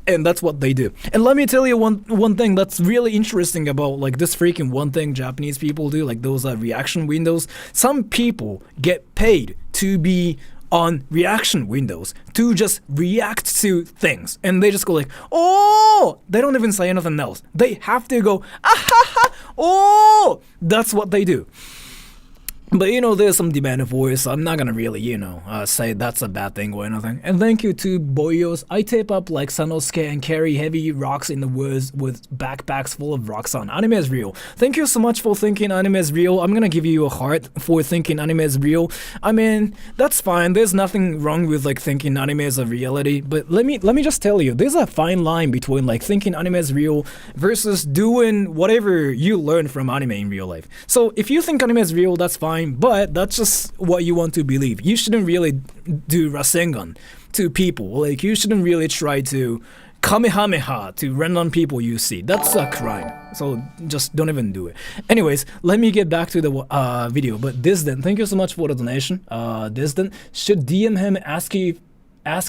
And that's what they do. And let me tell you one thing that's really interesting about like this freaking one thing Japanese people do, like those reaction windows. Some people get paid to be on reaction windows to just react to things, and they just go like, "Oh!" They don't even say anything else. They have to go, "Ah, oh!" That's what they do. But you know, there's some demand for it, so I'm not gonna really, you know, say that's a bad thing or anything. And thank you to Boyos. I tape up like Sanosuke and carry heavy rocks in the woods with backpacks full of rocks on. Anime is real. Thank you so much for thinking anime is real. I'm gonna give you a heart for thinking anime is real. I mean, that's fine. There's nothing wrong with like thinking anime is a reality. But let me just tell you, there's a fine line between like thinking anime is real versus doing whatever you learn from anime in real life. So if you think anime is real, that's fine. But that's just what you want to believe. You shouldn't really do Rasengan to people. Like you shouldn't really try to Kamehameha to random people you see. That's a crime. So just don't even do it. Anyways, let me get back to the video. But Disden, thank you so much for the donation. Disden, should DM him, ask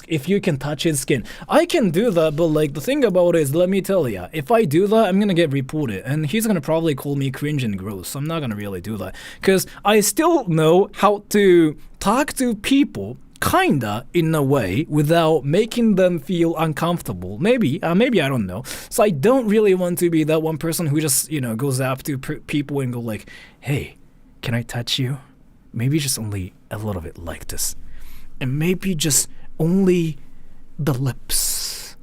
if you can touch his skin. I can do that, but like the thing about it is, let me tell ya, if I do that, I'm gonna get reported, and he's gonna probably call me cringe and gross, so I'm not gonna really do that. Because I still know how to talk to people kinda in a way without making them feel uncomfortable. Maybe I don't know. So I don't really want to be that one person who just, you know, goes up to people and go like, "Hey, can I touch you? Maybe just only a little bit like this. And maybe just only the lips."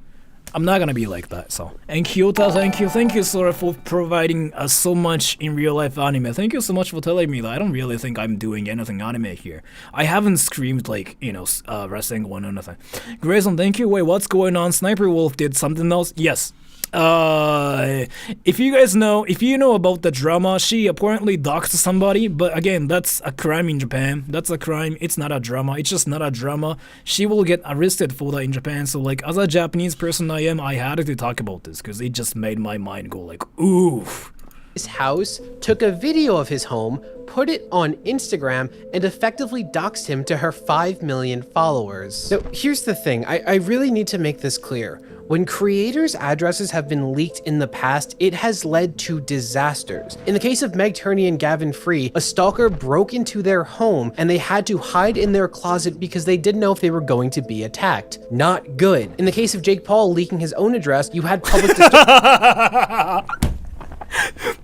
I'm not gonna be like that, so. And Kyota, thank you, Sora, for providing us so much in real life anime. Thank you so much for telling me that. I don't really think I'm doing anything anime here. I haven't screamed like, you know, wrestling one or nothing. Grayson, thank you. Wait, what's going on? SniperWolf did something else? Yes. If you know about the drama, she apparently doxed somebody, but again, that's a crime in Japan. That's a crime. It's not a drama. It's just not a drama. She will get arrested for that in Japan. So like, as a Japanese person I am, I had to talk about this because it just made my mind go like, oof. his house, took a video of his home, put it on Instagram, and effectively doxed him to her 5 million followers. So here's the thing, I really need to make this clear. When creators' addresses have been leaked in the past, it has led to disasters. In the case of Meg Turney and Gavin Free, a stalker broke into their home and they had to hide in their closet because they didn't know if they were going to be attacked. Not good. In the case of Jake Paul leaking his own address, you had public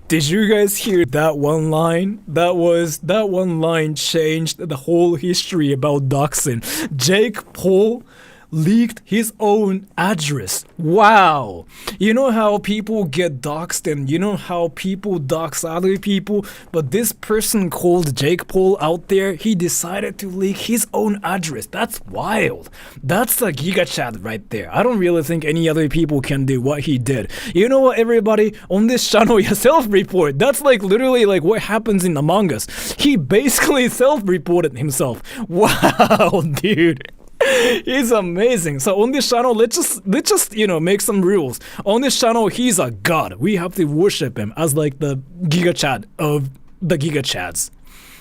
Did you guys hear that one line? That one line changed the whole history about doxing. Jake Paul leaked his own address. Wow. You know how people get doxed and you know how people dox other people, but this person called Jake Paul out there, he decided to leak his own address. That's wild. That's a giga chat right there. I don't really think any other people can do what he did. You know what, everybody? On this channel, you self-report. That's like literally like what happens in Among Us. He basically self-reported himself. Wow, dude. He's amazing. So on this channel, let's just make some rules. On this channel, he's a god. We have to worship him as like the giga chat of the giga chats.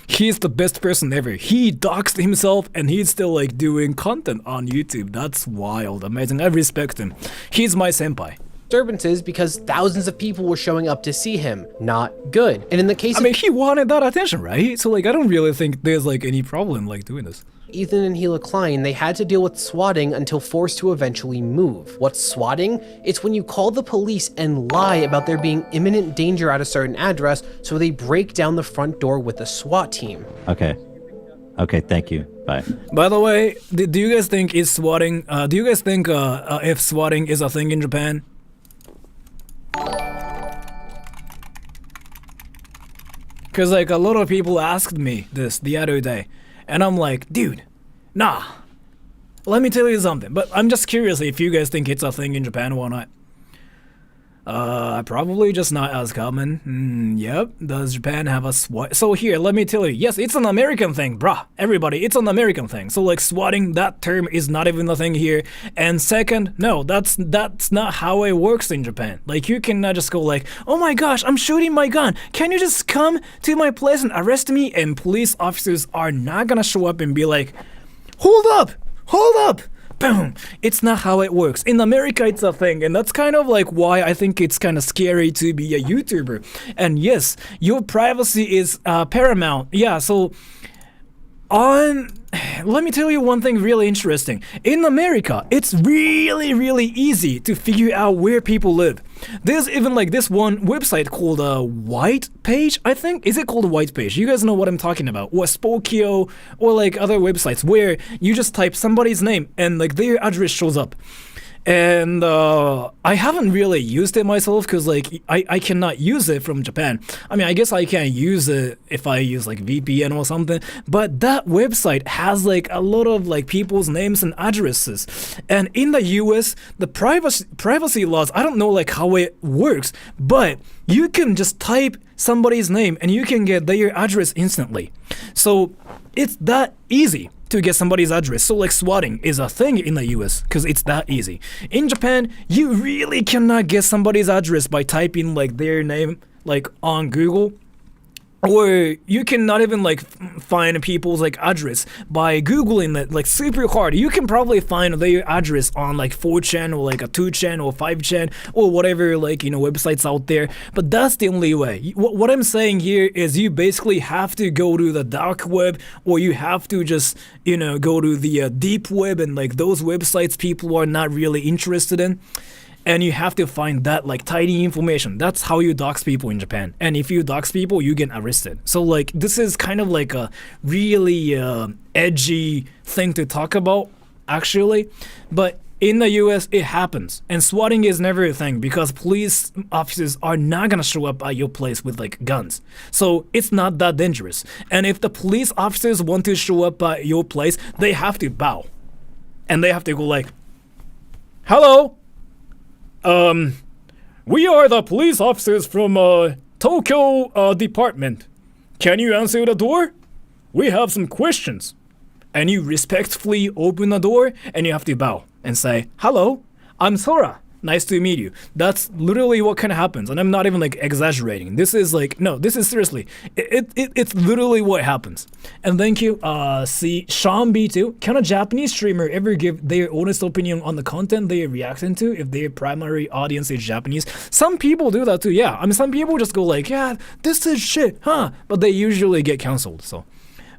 He's the best person ever. He doxed himself and he's still like doing content on YouTube. That's wild, amazing. I respect him. He's my senpai. Disturbances because thousands of people were showing up to see him. Not good. And in the case of he wanted that attention, right? So like I don't really think there's like any problem like doing this. Ethan and Gila Klein, they had to deal with swatting until forced to eventually move. What's swatting? It's when you call the police and lie about there being imminent danger at a certain address, so they break down the front door with a SWAT team. Okay, thank you. Bye. By the way, do you guys think is swatting? Do you guys think if swatting is a thing in Japan? Cause like a lot of people asked me this the other day, and I'm like, dude, nah. Let me tell you something. But I'm just curious if you guys think it's a thing in Japan or not. Probably just not as common. Yep. Does Japan have a SWAT? So here, let me tell you. Yes, it's an American thing, bruh. Everybody, it's an American thing. So like swatting, that term is not even a thing here. And second, no, that's not how it works in Japan. Like you cannot just go like, oh my gosh, I'm shooting my gun. Can you just come to my place and arrest me? And police officers are not gonna show up and be like, hold up. Boom. It's not how it works. In America, it's a thing, and that's kind of like why I think it's kind of scary to be a YouTuber. And yes, your privacy is paramount. Yeah, so let me tell you one thing really interesting. In America, it's really easy to figure out where people live. There's even like this one website called White Page, I think. Is it called White Page? You guys know what I'm talking about. Or Spokio, or like other websites where you just type somebody's name and like their address shows up. And I haven't really used it myself because like I cannot use it from Japan. I mean, I guess I can use it if I use like VPN or something, but that website has like a lot of like people's names and addresses. And in the US, the privacy laws, I don't know like how it works, but you can just type somebody's name and you can get their address instantly. So it's that easy to get somebody's address. So like swatting is a thing in the US because it's that easy. In Japan, you really cannot get somebody's address by typing like their name like on Google. Or you cannot even like find people's like address by Googling it like super hard. You can probably find their address on like 4chan or like a 2chan or 5chan or whatever like websites out there. But that's the only way. What I'm saying here is you basically have to go to the dark web, or you have to just go to the deep web and like those websites people are not really interested in. And you have to find that like tiny information. That's how you dox people in Japan. And if you dox people, you get arrested. So like this is kind of like a really edgy thing to talk about, actually. But in the US, it happens. And swatting is never a thing because police officers are not gonna show up at your place with like guns. So it's not that dangerous. And if the police officers want to show up at your place, they have to bow. And they have to go like, hello? We are the police officers from Tokyo department. Can you answer the door? We have some questions. And you respectfully open the door and you have to bow and say, hello, I'm Sora. nice to meet you. That's literally what kind of happens, and I'm not even like exaggerating. This is like, no, this is seriously, it's literally what happens. And thank you, see, Sean B2. Can a Japanese streamer ever give their honest opinion on the content they are reacting to if their primary audience is Japanese? Some people do that too, yeah. I mean, some people just go like, yeah, this is shit, huh? But they usually get canceled, so.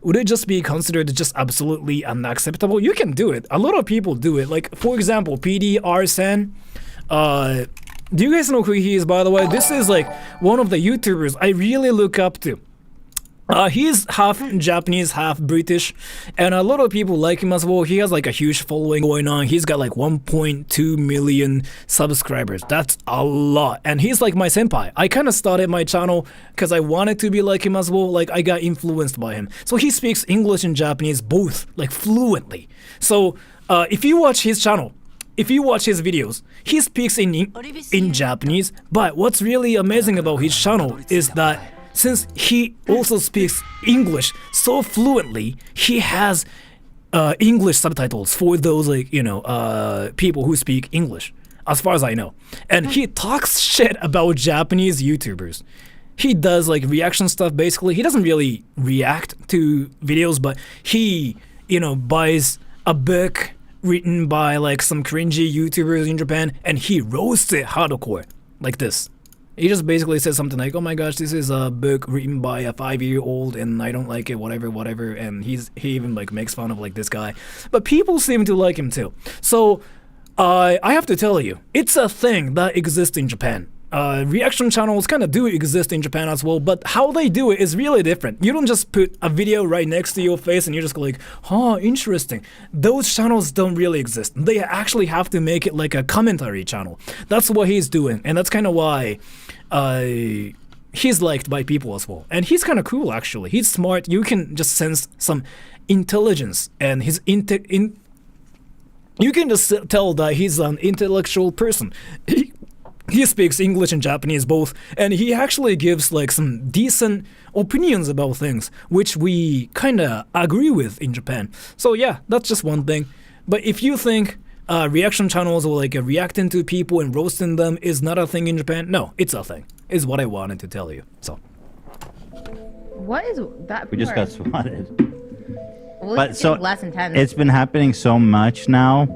Would it just be considered just absolutely unacceptable? You can do it. A lot of people do it. Like, for example, PDR-san. Do you guys know who he is, by the way? This is like one of the YouTubers I really look up to. He's half Japanese, half British, and a lot of people like him as well. He has like a huge following going on. He's got like 1.2 million subscribers. That's a lot. And he's like my senpai. I kind of started my channel because I wanted to be like him as well. Like, I got influenced by him. So he speaks English and Japanese both, like fluently. So if you watch his channel, if you watch his videos, he speaks in Japanese, but what's really amazing about his channel is that since he also speaks English so fluently, he has English subtitles for those, like, you know, people who speak English, as far as I know. And he talks shit about Japanese YouTubers. He does like reaction stuff, basically. He doesn't really react to videos, but he, you know, buys a book written by like some cringy YouTubers in Japan, and he roasts it hardcore, like this. He just basically says something like, oh my gosh, this is a book written by a 5-year-old and I don't like it, whatever, and he even like makes fun of like this guy. But people seem to like him too. So I have to tell you, it's a thing that exists in Japan. Reaction channels kind of do exist in Japan as well, but how they do it is really different. You don't just put a video right next to your face and you just go like, huh, interesting. Those channels don't really exist. They actually have to make it like a commentary channel. That's what he's doing, and that's kind of why he's liked by people as well. And he's kind of cool, actually. He's smart. You can just sense some intelligence, and his you can just tell that he's an intellectual person. He speaks English and Japanese both, and he actually gives like some decent opinions about things, which we kind of agree with in Japan. So yeah, that's just one thing. But if you think reaction channels or like reacting to people and roasting them is not a thing in Japan, no, it's a thing, is what I wanted to tell you. So. What is that? We just got swatted. Well, but so less intense. It's been happening so much now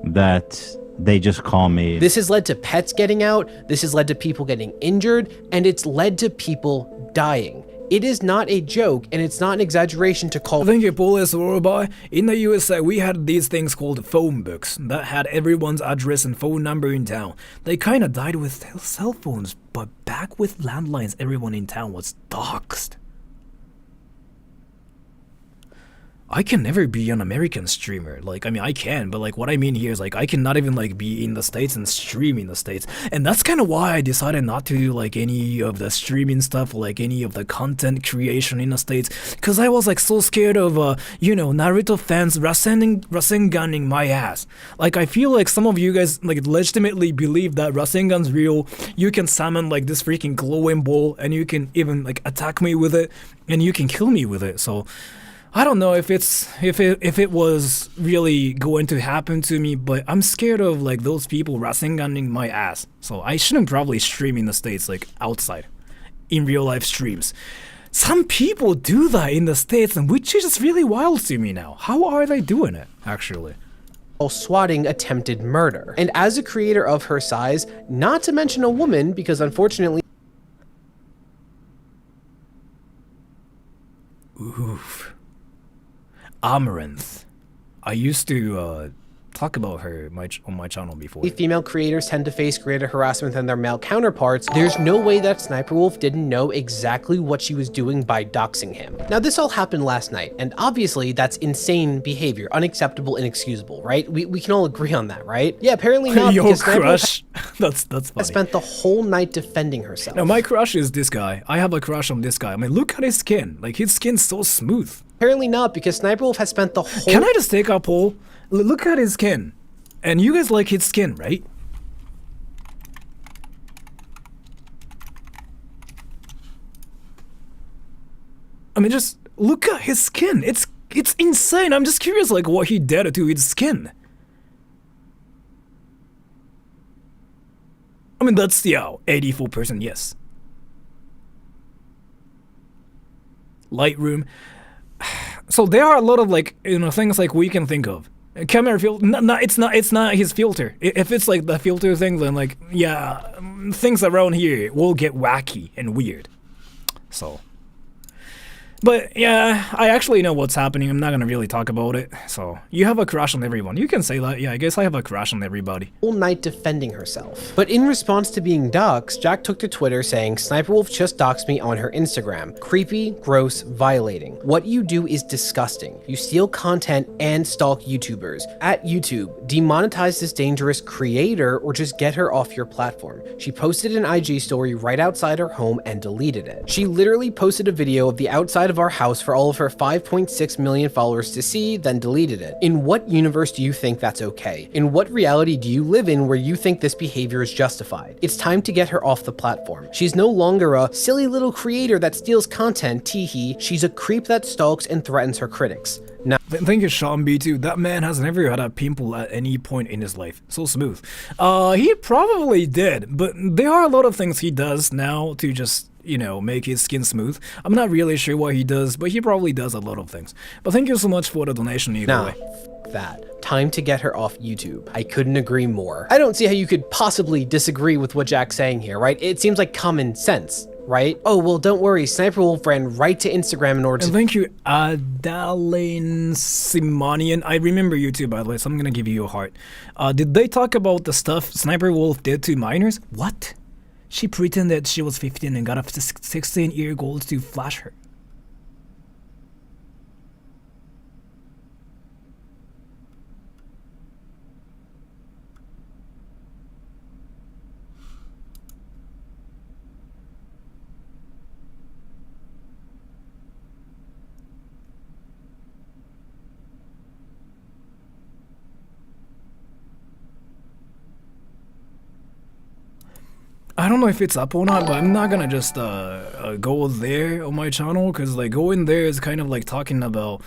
that they just call me. This has led to pets getting out, this has led to people getting injured, and it's led to people dying. It is not a joke, and it's not an exaggeration to call— Thank you, Police Roboy. In the USA, we had these things called phone books that had everyone's address and phone number in town. They kind of died with cell phones, but back with landlines, everyone in town was doxxed. I can never be an American streamer. Like, I mean, I can, but like what I mean here is like I cannot even like be in the States and stream in the States. And that's kind of why I decided not to do like any of the streaming stuff, or like any of the content creation in the States, because I was like so scared of you know, Naruto fans Rasenganing my ass. Like, I feel like some of you guys like legitimately believe that Rasengan's real. You can summon like this freaking glowing ball and you can even like attack me with it and you can kill me with it. So I don't know if it was really going to happen to me, but I'm scared of like those people Rasenganing my ass. So I shouldn't probably stream in the States, like outside, in real life streams. Some people do that in the States, and which is just really wild to me now. How are they doing it, actually? Swatting attempted murder. And as a creator of her size, not to mention a woman, because unfortunately— Oof. Amaranth. I used to talk about her on my channel before. Female creators tend to face greater harassment than their male counterparts. There's no way that SniperWolf didn't know exactly what she was doing by doxing him. Now, this all happened last night, and obviously that's insane behavior, unacceptable, inexcusable, right? We can all agree on that, right? Yeah, apparently not. Your crush? That's funny. Spent the whole night defending herself. No, my crush is this guy. I have a crush on this guy. I mean, look at his skin. Like, his skin's so smooth. Apparently not, because SniperWolf has spent the whole— Can I just take a poll? Look at his skin. And you guys like his skin, right? I mean, just look at his skin. It's insane. I'm just curious, like, what he did to his skin. I mean, that's, 84% yes. Lightroom. So there are a lot of like, things like we can think of. Camera filter, it's not his filter. If it's like the filter thing, then like, yeah, things around here will get wacky and weird. So. But yeah, I actually know what's happening. I'm not gonna really talk about it. So, you have a crush on everyone. You can say that. Yeah, I guess I have a crush on everybody. All night defending herself. But in response to being doxxed, Jack took to Twitter saying, SniperWolf just doxed me on her Instagram. Creepy, gross, violating. What you do is disgusting. You steal content and stalk YouTubers. At YouTube, demonetize this dangerous creator or just get her off your platform. She posted an IG story right outside her home and deleted it. She literally posted a video of the outside of our house for all of her 5.6 million followers to see, then deleted it. In what universe do you think that's okay? In what reality do you live in where you think this behavior is justified? It's time to get her off the platform. She's no longer a silly little creator that steals content, teehee. She's a creep that stalks and threatens her critics. Now, thank you, Sean B2. That man has never had a pimple at any point in his life. So smooth. He probably did, but there are a lot of things he does now to just, make his skin smooth. I'm not really sure what he does, but he probably does a lot of things. But thank you so much for the donation either way. That. Time to get her off YouTube. I couldn't agree more. I don't see how you could possibly disagree with what Jack's saying here, right? It seems like common sense. Right? Oh, well, don't worry. SniperWolf ran right to Instagram in order to— And thank you, Adalane Simonian. I remember you too, by the way, so I'm gonna give you a heart. Did they talk about the stuff SniperWolf did to minors? What? She pretended she was 15 and got a 16-year-old to flash her. I don't know if it's up or not, but I'm not gonna just go there on my channel, because like going there is kind of like talking about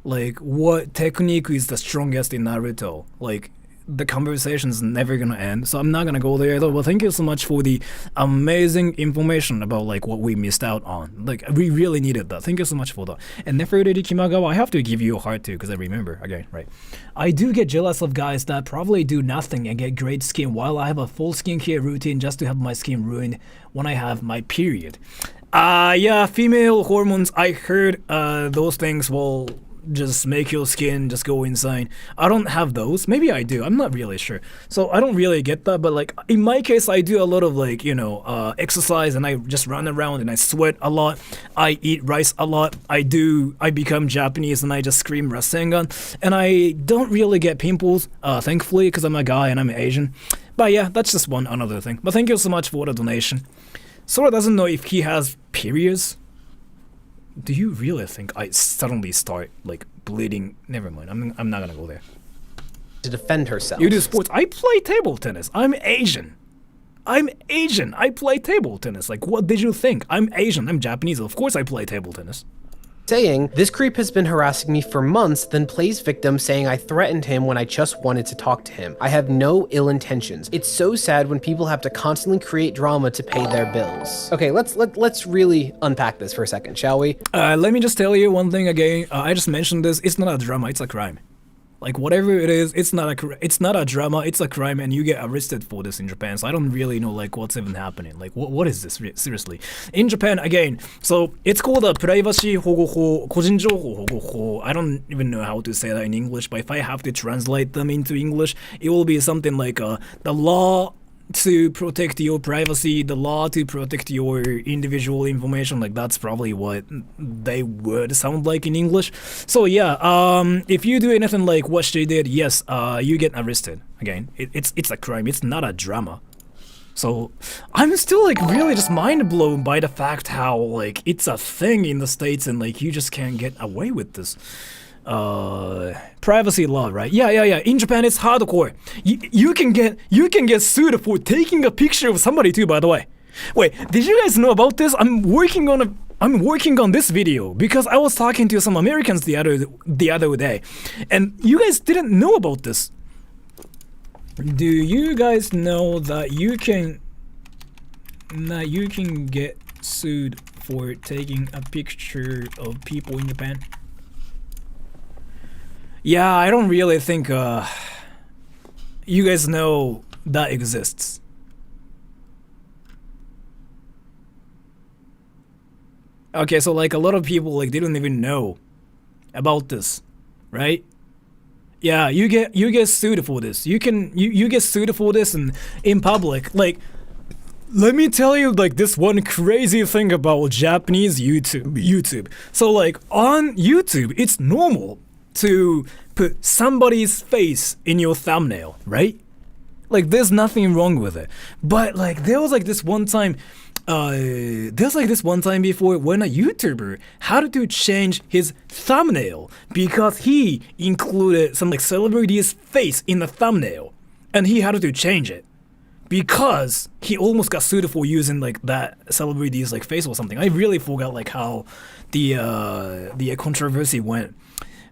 like what technique is the strongest in Naruto. Like the conversation's never gonna end, so I'm not gonna go there though. But thank you so much for the amazing information about like what we missed out on. Like we really needed that. Thank you so much for that. And Neferuredi Kimagawa, I have to give you a heart too, because I remember again, right? I do get jealous of guys that probably do nothing and get great skin while I have a full skincare routine just to have my skin ruined when I have my period. Yeah, female hormones, I heard those things will just make your skin just go insane. I don't have those. Maybe I do. I'm not really sure. So I don't really get that, but like in my case, I do a lot of like, exercise, and I just run around and I sweat a lot. I eat rice a lot. I become Japanese and I just scream Rasengan. And I don't really get pimples, thankfully, because I'm a guy and I'm Asian. But yeah, that's just another thing. But thank you so much for the donation. Sora doesn't know if he has periods. Do you really think I suddenly start like bleeding? Never mind. I'm not gonna go there. To defend herself. You do sports. I play table tennis. I'm Asian. I play table tennis. Like, what did you think? I'm Asian. I'm Japanese. Of course I play table tennis. Saying, this creep has been harassing me for months, then plays victim saying I threatened him when I just wanted to talk to him. I have no ill intentions. It's so sad when people have to constantly create drama to pay their bills. Okay, let's really unpack this for a second, shall we? Let me just tell you one thing again. I just mentioned this. It's not a drama, it's a crime. Like, whatever it is, it's not a drama, it's a crime, and you get arrested for this in Japan. So I don't really know, like, what's even happening. Like, what is this, seriously? In Japan, again, so it's called a privacy 保護法, 個人情報保護法. I don't even know how to say that in English, but if I have to translate them into English, it will be something like the law to protect your privacy, the law to protect your individual information. Like, that's probably what they would sound like in English. So yeah, if you do anything like what she did, yes, you get arrested. Again, it's a crime, it's not a drama. So I'm still like really just mind blown by the fact how like it's a thing in the States and like you just can't get away with this. Privacy law, right? Yeah. In Japan, it's hardcore. You can get sued for taking a picture of somebody too. By the way, wait, did you guys know about this? I'm working on this video because I was talking to some Americans the other day, and you guys didn't know about this. Do you guys know that you can Nah, you can get sued for taking a picture of people in Japan. Yeah, I don't really think you guys know that exists. Okay, so like a lot of people like they don't even know about this, right? Yeah, you get sued for this. You get sued for this in public. Like, let me tell you like this one crazy thing about Japanese YouTube. So like on YouTube, it's normal to put somebody's face in your thumbnail, right? Like there's nothing wrong with it. But like there was like this one time before when a YouTuber had to change his thumbnail because he included some like celebrity's face in the thumbnail, and he had to change it because he almost got sued for using like that celebrity's like face or something. I really forgot like how the controversy went.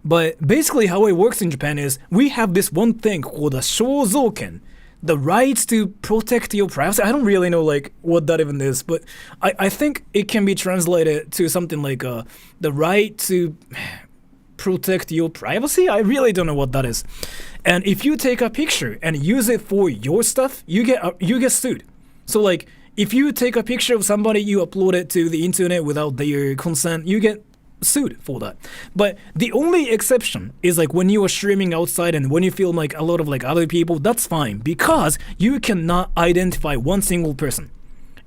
But basically how it works in Japan is we have this one thing called a shouzouken, the right to protect your privacy. I don't really know like what that even is, but I think it can be translated to something like the right to protect your privacy. I really don't know what that is. And if you take a picture and use it for your stuff, you get sued. So like if you take a picture of somebody, you upload it to the internet without their consent, you get sued for that. But the only exception is like when you are streaming outside and when you film like a lot of like other people, that's fine because you cannot identify one single person.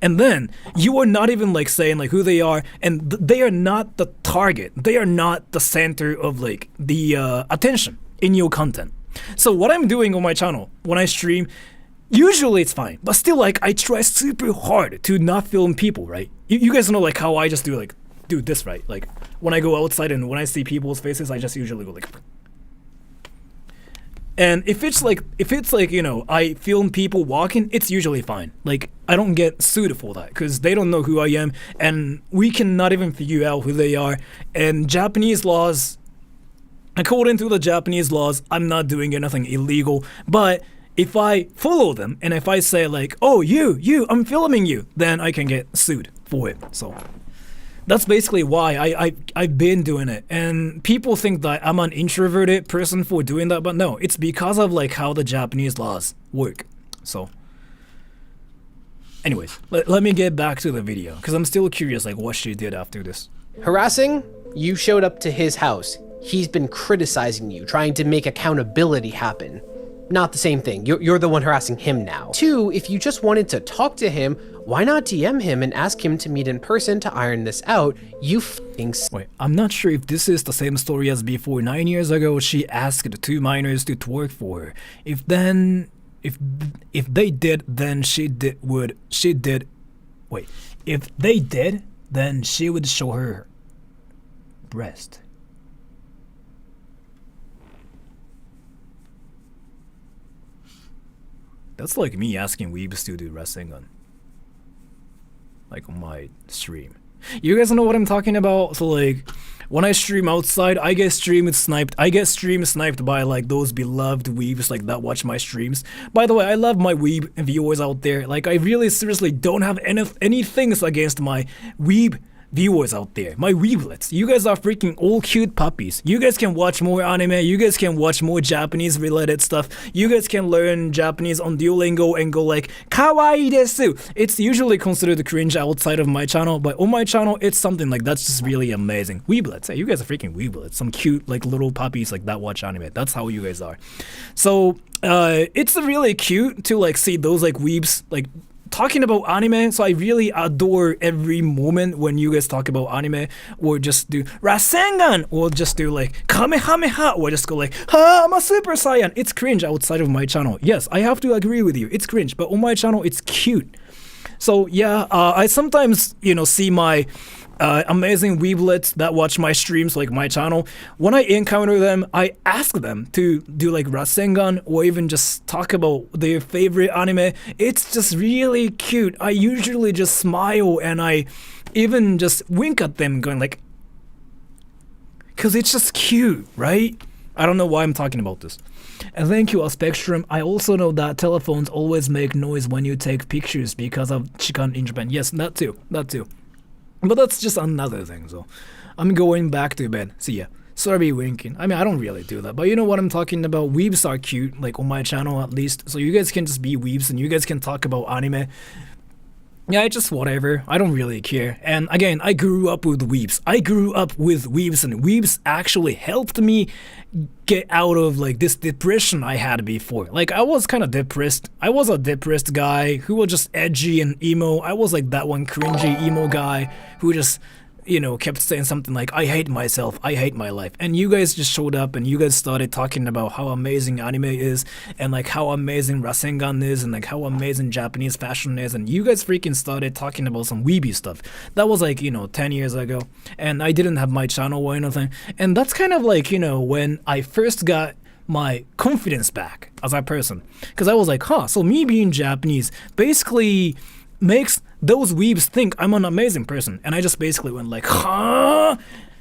And then you are not even like saying like who they are, and they are not the target. They are not the center of like the attention in your content. So what I'm doing on my channel when I stream, usually it's fine, but still like I try super hard to not film people, right? You guys know like how I just do this, right? Like when I go outside and when I see people's faces, I just usually go like. And if it's like you know, I film people walking, it's usually fine. Like I don't get sued for that because they don't know who I am, and we cannot even figure out who they are. And Japanese laws, according to the Japanese laws, I'm not doing anything illegal. But if I follow them and if I say like, oh you, I'm filming you, then I can get sued for it. So that's basically why I've been doing it. And people think that I'm an introverted person for doing that, but no, it's because of like how the Japanese laws work. So anyways, let me get back to the video because I'm still curious like what she did after this. Harassing? You showed up to his house. He's been criticizing you, trying to make accountability happen. Not the same thing. You're the one harassing him now. 2, if you just wanted to talk to him, why not DM him and ask him to meet in person to iron this out? You f***ing Wait, I'm not sure if this is the same story as before. 9 years ago, she asked 2 minors to twerk for her. If they did, then if they did, then she would show her breast. That's like me asking weebs to do Rasengan, like on my stream. You guys know what I'm talking about? So like, when I stream outside, I get stream sniped by like those beloved weebs like that watch my streams. By the way, I love my weeb viewers out there. Like I really seriously don't have any things against my weeb viewers out there, my weeblets. You guys are freaking all cute puppies. You guys can watch more anime, you guys can watch more Japanese related stuff, you guys can learn Japanese on Duolingo and go like kawaii desu. It's usually considered cringe outside of my channel, but on my channel it's something like that's just really amazing. Weeblets, hey, you guys are freaking weeblets, some cute like little puppies like that watch anime. That's how you guys are. So it's really cute to like see those like weebs like talking about anime. So I really adore every moment when you guys talk about anime, or just do Rasengan, or just do like Kamehameha, or just go like, ha, I'm a Super Saiyan. It's cringe outside of my channel. Yes, I have to agree with you. It's cringe, but on my channel, it's cute. So yeah, I sometimes, you know, see my amazing weeblets that watch my streams, like my channel. When I encounter them, I ask them to do like Rasengan, or even just talk about their favorite anime. It's just really cute. I usually just smile and I even just wink at them going like, cause it's just cute, right? I don't know why I'm talking about this. And thank you, Spectrum. I also know that telephones always make noise when you take pictures because of Chikan in Japan. Yes, that too. But that's just another thing, so I'm going back to bed. See ya. Sorry winking. I mean, I don't really do that, but you know what I'm talking about. Weebs are cute, like on my channel at least, so you guys can just be weebs and you guys can talk about anime. Yeah, it's just whatever. I don't really care. And again, I grew up with weebs. And weebs actually helped me get out of like this depression I had before. Like I was kind of depressed. I was a depressed guy who was just edgy and emo. I was like that one cringy emo guy who just, you know, kept saying something like, I hate myself, I hate my life. And you guys just showed up and you guys started talking about how amazing anime is and like how amazing Rasengan is and like how amazing Japanese fashion is. And you guys freaking started talking about some weeby stuff. That was like, you know, 10 years ago. And I didn't have my channel or anything. And that's kind of like, you know, when I first got my confidence back as a person. Because I was like, so me being Japanese basically makes those weebs think I'm an amazing person. And I just basically went like,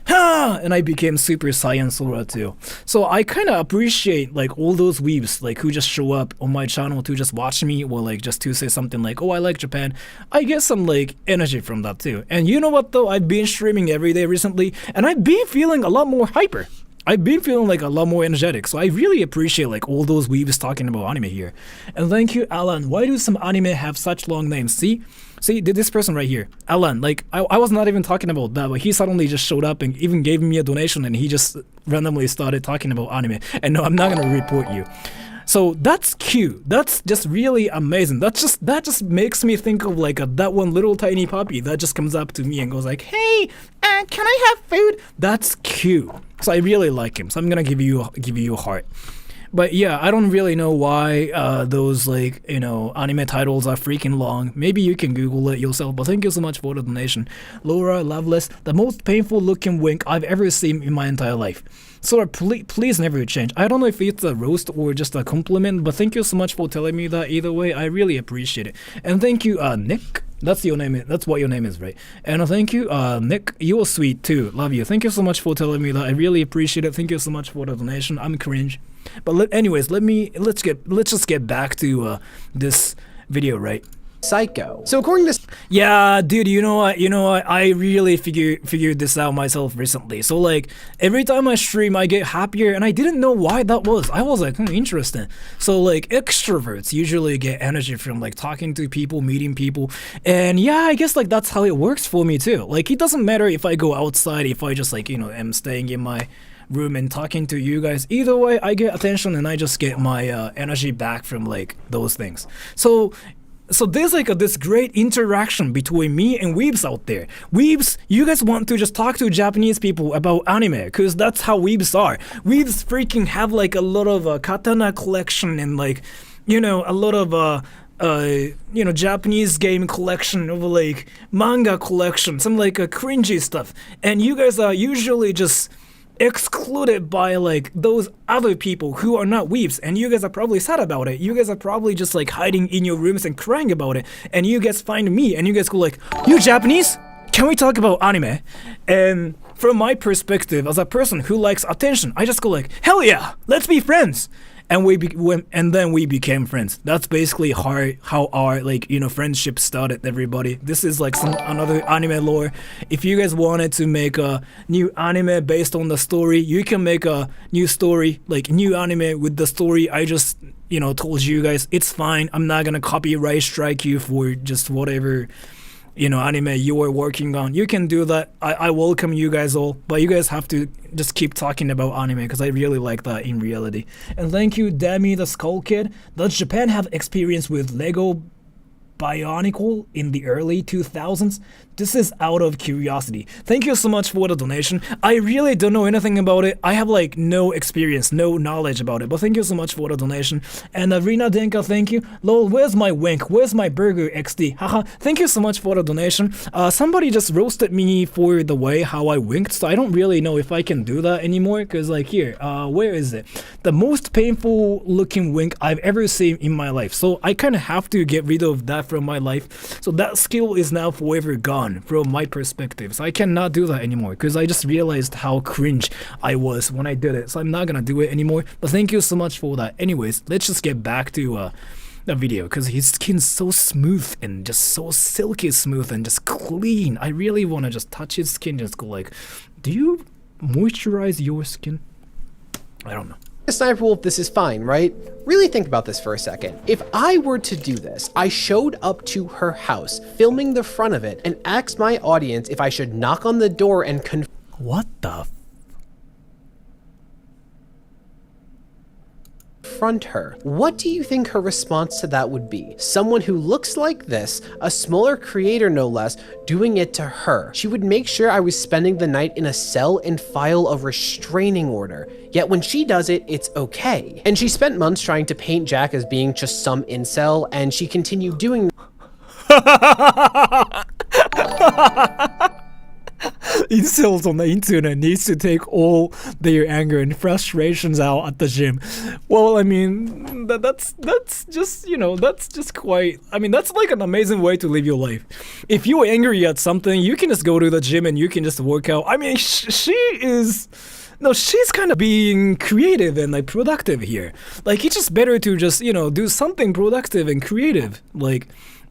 and I became Super Saiyan Sora too. So I kind of appreciate like all those weebs like who just show up on my channel to just watch me or like just to say something like, oh, I like Japan. I get some like energy from that too. And you know what though, I've been streaming every day recently and I've been feeling a lot more hyper. I've been feeling like a lot more energetic, so I really appreciate like all those weebs talking about anime here. And thank you, Alan. Why do some anime have such long names? See, this person right here, Alan. Like I was not even talking about that, but he suddenly just showed up and even gave me a donation, and he just randomly started talking about anime. And no, I'm not gonna report you. So that's cute. That's just really amazing. That just makes me think of like that one little tiny puppy that just comes up to me and goes like, "Hey, can I have food?" That's cute. So I really like him. So I'm gonna give you a heart. But yeah, I don't really know why those like, you know, anime titles are freaking long. Maybe you can Google it yourself, but thank you so much for the donation. Laura Loveless, the most painful looking wink I've ever seen in my entire life. Sora, please never change. I don't know if it's a roast or just a compliment, but thank you so much for telling me that. Either way, I really appreciate it. And thank you, Nick. That's your name. That's what your name is, right? And thank you, Nick. You're sweet too. Love you. Thank you so much for telling me that. I really appreciate it. Thank you so much for the donation. I'm cringe. But anyways, let's just get back to this video, right? Psycho. So according to yeah, dude, you know what? I really figured this out myself recently. So like every time I stream, I get happier, and I didn't know why that was. I was like, interesting. So like extroverts usually get energy from like talking to people, meeting people, and yeah, I guess like that's how it works for me too. Like it doesn't matter if I go outside, if I just like, you know, am staying in my room and talking to you guys. Either way, I get attention and I just get my energy back from like those things. So there's like this great interaction between me and weebs out there. Weebs, you guys want to just talk to Japanese people about anime, because that's how weebs are. Weebs freaking have like a lot of katana collection and like, you know, a lot of you know, Japanese game collection of like manga collection, some like cringy stuff. And you guys are usually just excluded by like those other people who are not weebs, and you guys are probably sad about it. You guys are probably just like hiding in your rooms and crying about it, and you guys find me and you guys go like, "You Japanese? Can we talk about anime?" And from my perspective as a person who likes attention, I just go like, "Hell yeah, let's be friends." And then we became friends. That's basically how our like, you know, friendship started, everybody. This is like another anime lore. If you guys wanted to make a new anime based on the story, you can make a new story, like new anime with the story I just, you know, told you guys. It's fine. I'm not gonna copyright strike you for just whatever, you know, anime you are working on. You can do that. I welcome you guys all, but you guys have to just keep talking about anime, because I really like that in reality. And thank you, Demi the Skull Kid. Does Japan have experience with Lego Bionicle in the early 2000s? This is out of curiosity. Thank you so much for the donation. I really don't know anything about it. I have like no experience, no knowledge about it, but thank you so much for the donation. And Rina Denka, thank you. Lol, where's my wink? Where's my burger XD? Haha, thank you so much for the donation. Somebody just roasted me for the way how I winked, so I don't really know if I can do that anymore, because like here, where is it? The most painful looking wink I've ever seen in my life. So I kind of have to get rid of that from my life. So that skill is now forever gone from my perspective. So I cannot do that anymore because I just realized how cringe I was when I did it. So I'm not gonna do it anymore. But thank you so much for that. Anyways, let's just get back to the video because his skin's so smooth and just so silky smooth and just clean. I really want to just touch his skin, just go like, do you moisturize your skin? I don't know. Sniper Wolf, this is fine, right? Really think about this for a second. If I were to do this, I showed up to her house, filming the front of it, and asked my audience if I should knock on the door and what the confront her. What do you think her response to that would be? Someone who looks like this, a smaller creator no less, doing it to her. She would make sure I was spending the night in a cell and file a restraining order. Yet when she does it, it's okay. And she spent months trying to paint Jack as being just some incel, and she continued doing Incels on the internet needs to take all their anger and frustrations out at the gym. Well, I mean, that's just, you know, that's just quite, I mean, that's like an amazing way to live your life. If you're angry at something, you can just go to the gym and you can just work out. I mean, she's kind of being creative and like productive here. Like, it's just better to just, you know, do something productive and creative. Like,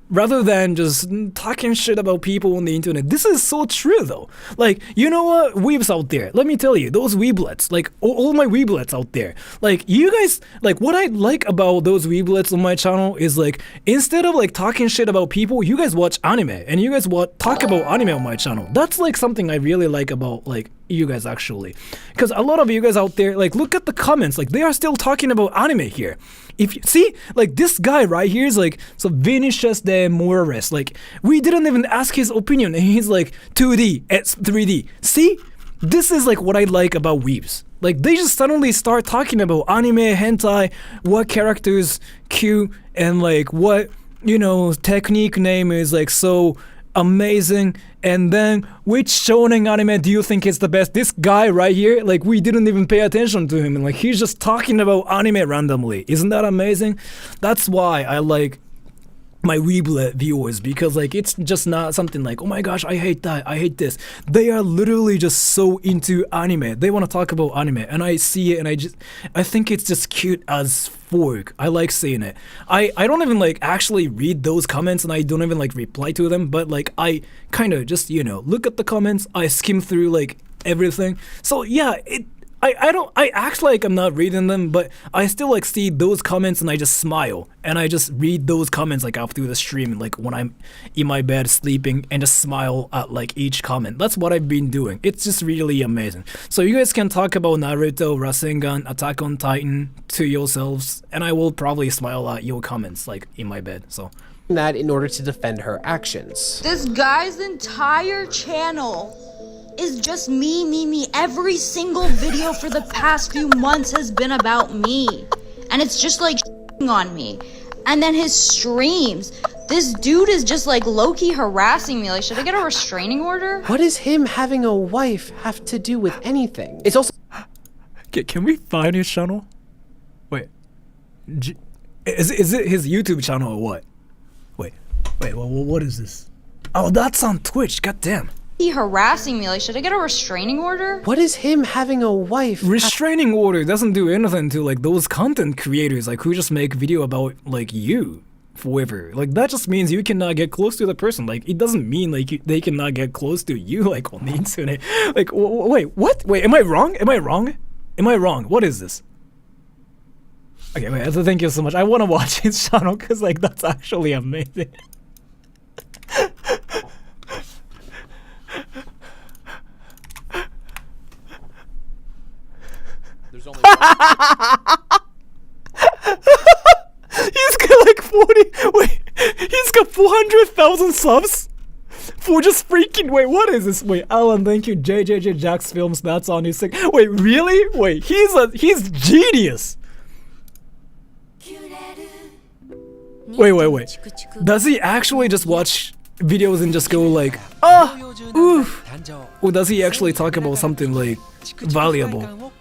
rather than just talking shit about people on the internet. This is so true though. Like, you know what, weebs out there, let me tell you, those weeblets, like all my weeblets out there, like you guys, like what I like about those weeblets on my channel is like, instead of like talking shit about people, you guys watch anime and you guys talk about anime on my channel. That's like something I really like about like you guys actually, because a lot of you guys out there, like look at the comments, like they are still talking about anime here. If you see, like this guy right here is like, so Vinicius de Moraes, like we didn't even ask his opinion and he's like 2D, it's 3D. See, this is like what I like about weebs. Like they just suddenly start talking about anime, hentai, what characters cute, and like what, you know, technique name is like so amazing, and then which shonen anime do you think is the best? This guy right here, like we didn't even pay attention to him and like he's just talking about anime randomly. Isn't that amazing? That's why I like my weeblet viewers, because like it's just not something like, oh my gosh, I hate that, I hate this. They are literally just so into anime. They want to talk about anime and I see it and I think it's just cute as fork. I like seeing it. I don't even like actually read those comments and I don't even like reply to them, but like I kind of just, you know, look at the comments, I skim through like everything. So yeah, I act like I'm not reading them, but I still like see those comments and I just smile and I just read those comments like after the stream, like when I'm in my bed sleeping, and just smile at like each comment. That's what I've been doing. It's just really amazing. So you guys can talk about Naruto, Rasengan, Attack on Titan to yourselves, and I will probably smile at your comments like in my bed. So that in order to defend her actions. This guy's entire channel is just me. Every single video for the past few months has been about me. And it's just like on me. And then his streams, this dude is just like low-key harassing me. Like, should I get a restraining order? What does him having a wife have to do with anything? It's also... Can we find his channel? Wait. Is it his YouTube channel or what? Wait, what is this? Oh, that's on Twitch, goddamn. He harassing me. Like, should I get a restraining order? What is him having a wife? Restraining order doesn't do anything to like those content creators like who just make video about like you forever. Like that just means you cannot get close to the person. Like it doesn't mean like they cannot get close to you like on the internet. Like wait, what? Wait, am I wrong? What is this? Okay, wait, thank you so much. I want to watch his channel because like that's actually amazing. There's only He's got like 40. Wait, he's got 400,000 subs for just freaking. Wait, what is this? Wait, Alan, thank you. JJJ Jack's Films. That's on his thing. Wait, really? Wait, he's genius. Wait. Does he actually just watch videos and just go like, oof? Or does he actually talk about something like valuable?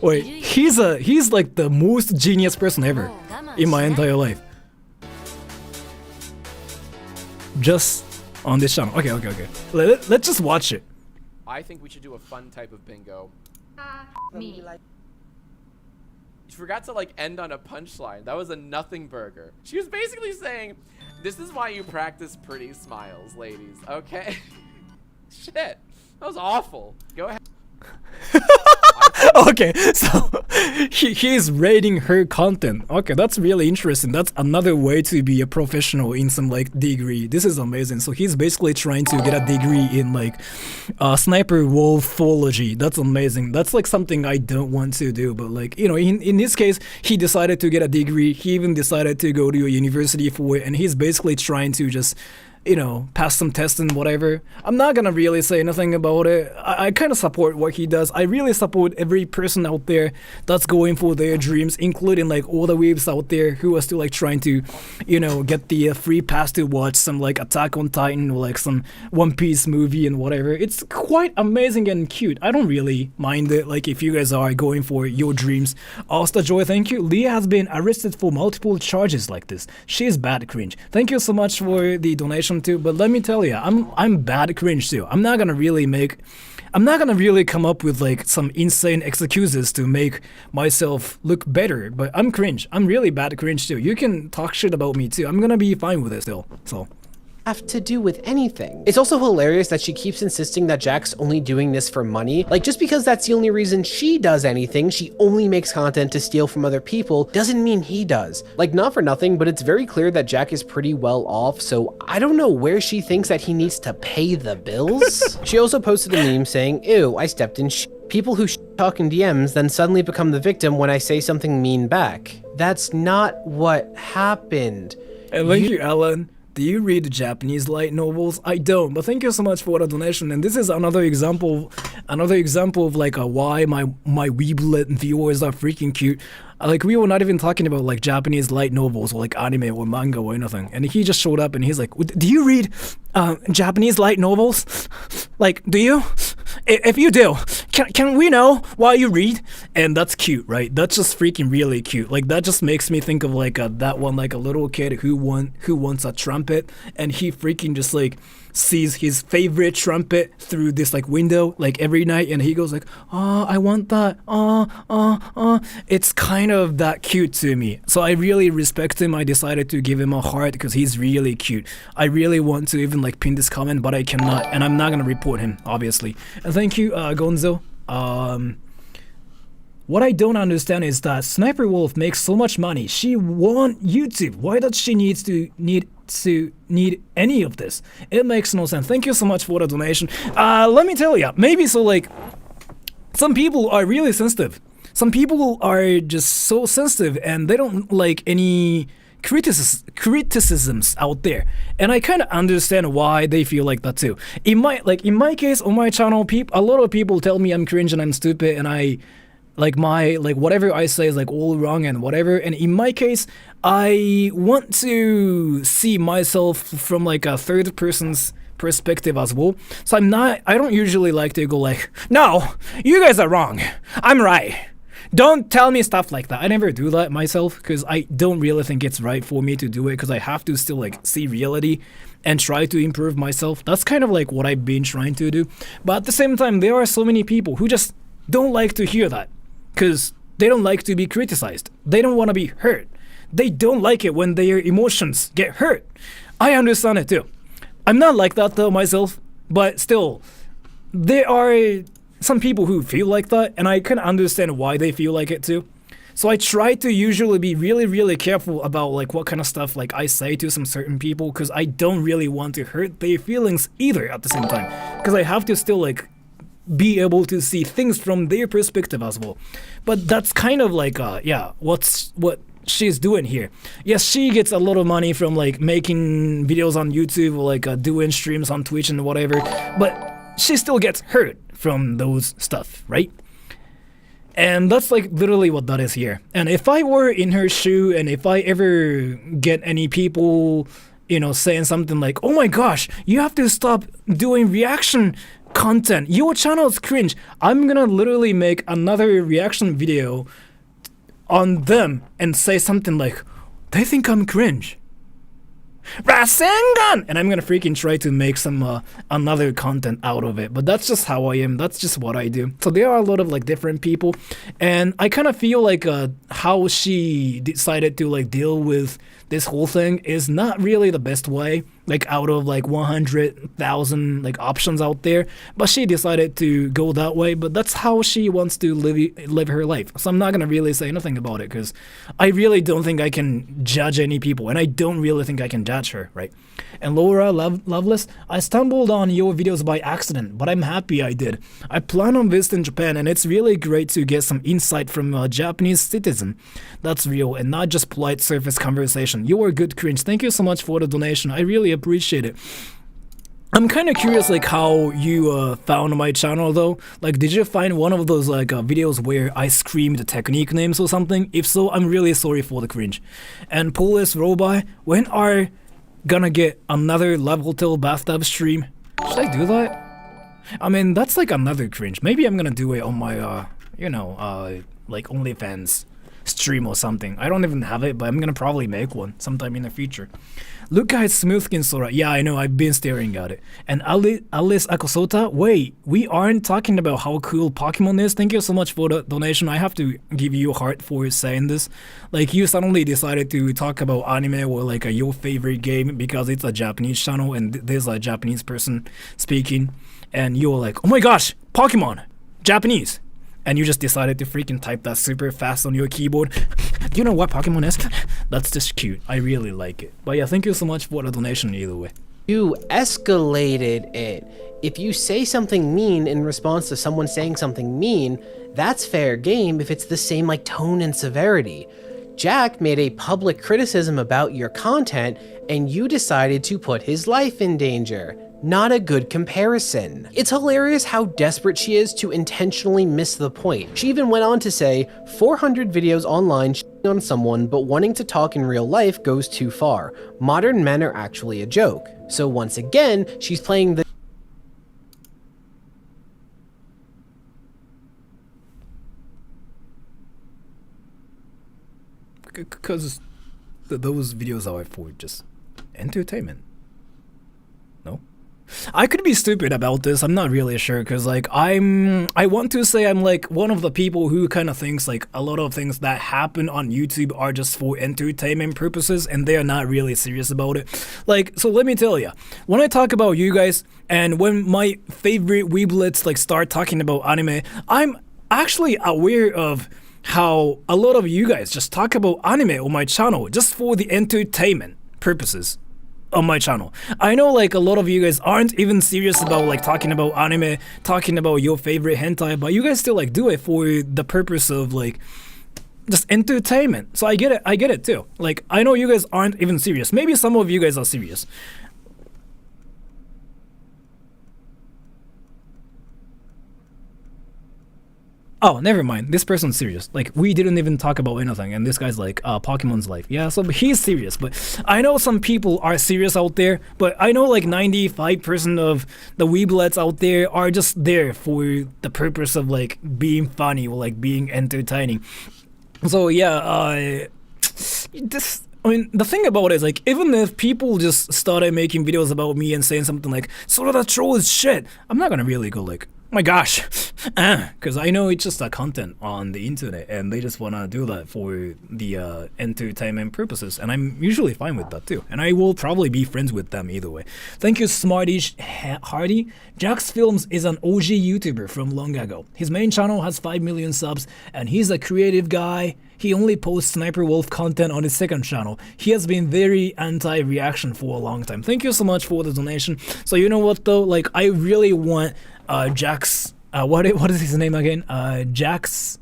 Wait, he's like the most genius person ever in my entire life. just on this channel. Okay. Let's just watch it. I think we should do a fun type of bingo. Me. You forgot to like end on a punchline. That was a nothing burger. She was basically saying, this is why you practice pretty smiles, ladies, okay? Shit, that was awful. Go ahead. Okay, so he's rating her content. Okay, that's really interesting. That's another way to be a professional in some like degree. This is amazing. So he's basically trying to get a degree in like sniper wolfology. That's amazing. That's like something I don't want to do, but like, you know, in this case, he decided to get a degree. He even decided to go to a university for it, and he's basically trying to just, you know, pass some tests and whatever. I'm not gonna really say anything about it. I kind of support what he does. I really support every person out there that's going for their dreams, including like all the weebs out there who are still like trying to, you know, get the free pass to watch some like Attack on Titan or like some One Piece movie and whatever. It's quite amazing and cute. I don't really mind it, like if you guys are going for your dreams. Asta Joy, thank you. Leah has been arrested for multiple charges like this. She's bad cringe. Thank you so much for the donation too, but let me tell you, I'm bad cringe too. I'm not gonna really come up with like some insane excuses to make myself look better, but I'm cringe. I'm really bad cringe too. You can talk shit about me too. I'm gonna be fine with it still. So have to do with anything. It's also hilarious that she keeps insisting that Jack's only doing this for money. Like, just because that's the only reason she does anything, she only makes content to steal from other people, doesn't mean he does. Like, not for nothing, but it's very clear that Jack is pretty well off, so I don't know where she thinks that he needs to pay the bills. She also posted a meme saying, ew, I stepped in people who talk in DMs then suddenly become the victim when I say something mean back. That's not what happened. And thank you, Alan. Do you read Japanese light novels? I don't, but thank you so much for the donation. And this is another example of like why my Weeblet viewers are freaking cute. Like, we were not even talking about like Japanese light novels or like anime or manga or anything, and he just showed up and he's like, do you read Japanese light novels? Like, do you? If you do, can we know why you read? And that's cute, right? That's just freaking really cute. Like, that just makes me think of like that one, like a little kid who wants a trumpet, and he freaking just like sees his favorite trumpet through this like window like every night, and he goes like, oh, I want that. It's kind of that cute to me. So I really respect him. I decided to give him a heart because he's really cute. I really want to even like pin this comment, but I cannot, and I'm not gonna report him, obviously. And thank you, Gonzo. What I don't understand is that Sniper Wolf makes so much money. She won YouTube. Why does she need any of this? It makes no sense. Thank you so much for the donation. Let me tell you, maybe so like some people are really sensitive. Some people are just so sensitive and they don't like any criticisms out there, and I kind of understand why they feel like that too. In my case on my channel, a lot of people tell me I'm cringe and I'm stupid, and I like whatever I say is like all wrong and whatever. And in my case, I want to see myself from like a third person's perspective as well. So I don't usually like to go like, no, you guys are wrong, I'm right. Don't tell me stuff like that. I never do that myself because I don't really think it's right for me to do it, because I have to still like see reality and try to improve myself. That's kind of like what I've been trying to do. But at the same time, there are so many people who just don't like to hear that because they don't like to be criticized. They don't want to be hurt. They don't like it when their emotions get hurt. I understand it too. I'm not like that though myself, but still, there are some people who feel like that, and I can understand why they feel like it too. So I try to usually be really, really careful about like what kind of stuff like I say to some certain people, because I don't really want to hurt their feelings either at the same time, because I have to still like be able to see things from their perspective as well. But that's kind of like what she's doing here. Yes, she gets a lot of money from like making videos on YouTube or like doing streams on Twitch and whatever, but she still gets hurt from those stuff, right? And that's like literally what that is here. And if I were in her shoe, and if I ever get any people, you know, saying something like, oh my gosh, you have to stop doing reaction content, your channel is cringe, I'm gonna literally make another reaction video on them and say something like, they think I'm cringe. Rasengan! And I'm gonna freaking try to make some another content out of it. But that's just how I am. That's just what I do. So there are a lot of like different people, and I kind of feel like how she decided to like deal with this whole thing is not really the best way, like out of like 100,000 like options out there, but she decided to go that way. But that's how she wants to live her life, so I'm not gonna really say nothing about it, because I really don't think I can judge any people, and I don't really think I can judge her, right? And Laura Loveless, I stumbled on your videos by accident, but I'm happy I did. I plan on visiting Japan, and it's really great to get some insight from a Japanese citizen that's real and not just polite surface conversation. You are good, Cringe. Thank you so much for the donation. I really appreciate it. I'm kind of curious like how you found my channel though. Like, did you find one of those like videos where I screamed technique names or something? If so, I'm really sorry for the cringe. And Police Robot, when are gonna get another level till bathtub stream? Should I do that? I mean, that's like another cringe. Maybe I'm gonna do it on my like OnlyFans stream or something. I don't even have it, but I'm gonna probably make one sometime in the future. Look at Smoothkin Sora. Yeah, I know, I've been staring at it. And Alice Akosota, wait, we aren't talking about how cool Pokemon is? Thank you so much for the donation. I have to give you a heart for saying this. Like, you suddenly decided to talk about anime or like your favorite game because it's a Japanese channel and there's a Japanese person speaking, and you're like, oh my gosh, Pokemon, Japanese. And you just decided to freaking type that super fast on your keyboard. Do you know what Pokemon is? That's just cute. I really like it. But yeah, thank you so much for the donation either way. You escalated it. If you say something mean in response to someone saying something mean, that's fair game if it's the same like tone and severity. Jack made a public criticism about your content, and you decided to put his life in danger. Not a good comparison. It's hilarious how desperate she is to intentionally miss the point. She even went on to say, 400 videos online on someone, but wanting to talk in real life goes too far. Modern men are actually a joke. So once again, she's playing the because those videos are for just entertainment. No? I could be stupid about this, I'm not really sure, because like I want to say I'm like one of the people who kind of thinks like a lot of things that happen on YouTube are just for entertainment purposes and they are not really serious about it. Like, so let me tell you, when I talk about you guys and when my favorite weeblets like start talking about anime, I'm actually aware of how a lot of you guys just talk about anime on my channel just for the entertainment purposes on my channel. I know like a lot of you guys aren't even serious about like talking about anime, talking about your favorite hentai, but you guys still like do it for the purpose of like just entertainment. So I get it too. Like, I know you guys aren't even serious. Maybe some of you guys are serious. Oh, never mind. This person's serious. Like, we didn't even talk about anything, and this guy's like, Pokemon's life. Yeah, so he's serious, but I know some people are serious out there, but I know like 95% of the weeblets out there are just there for the purpose of like being funny or like being entertaining. So yeah, I mean, the thing about it is, like, even if people just started making videos about me and saying something like, Sora the troll is shit, I'm not gonna really go like, oh my gosh, because I know it's just a content on the internet and they just want to do that for the entertainment purposes, and I'm usually fine with that too, and I will probably be friends with them either way. Thank you, Smartish Hardy. Jax Films is an OG YouTuber from long ago. His main channel has 5 million subs and he's a creative guy. He only posts Sniper Wolf content on his second channel. He has been very anti-reaction for a long time. Thank you so much for the donation. So you know what though, like, I really want Jax, what is his name again? Jax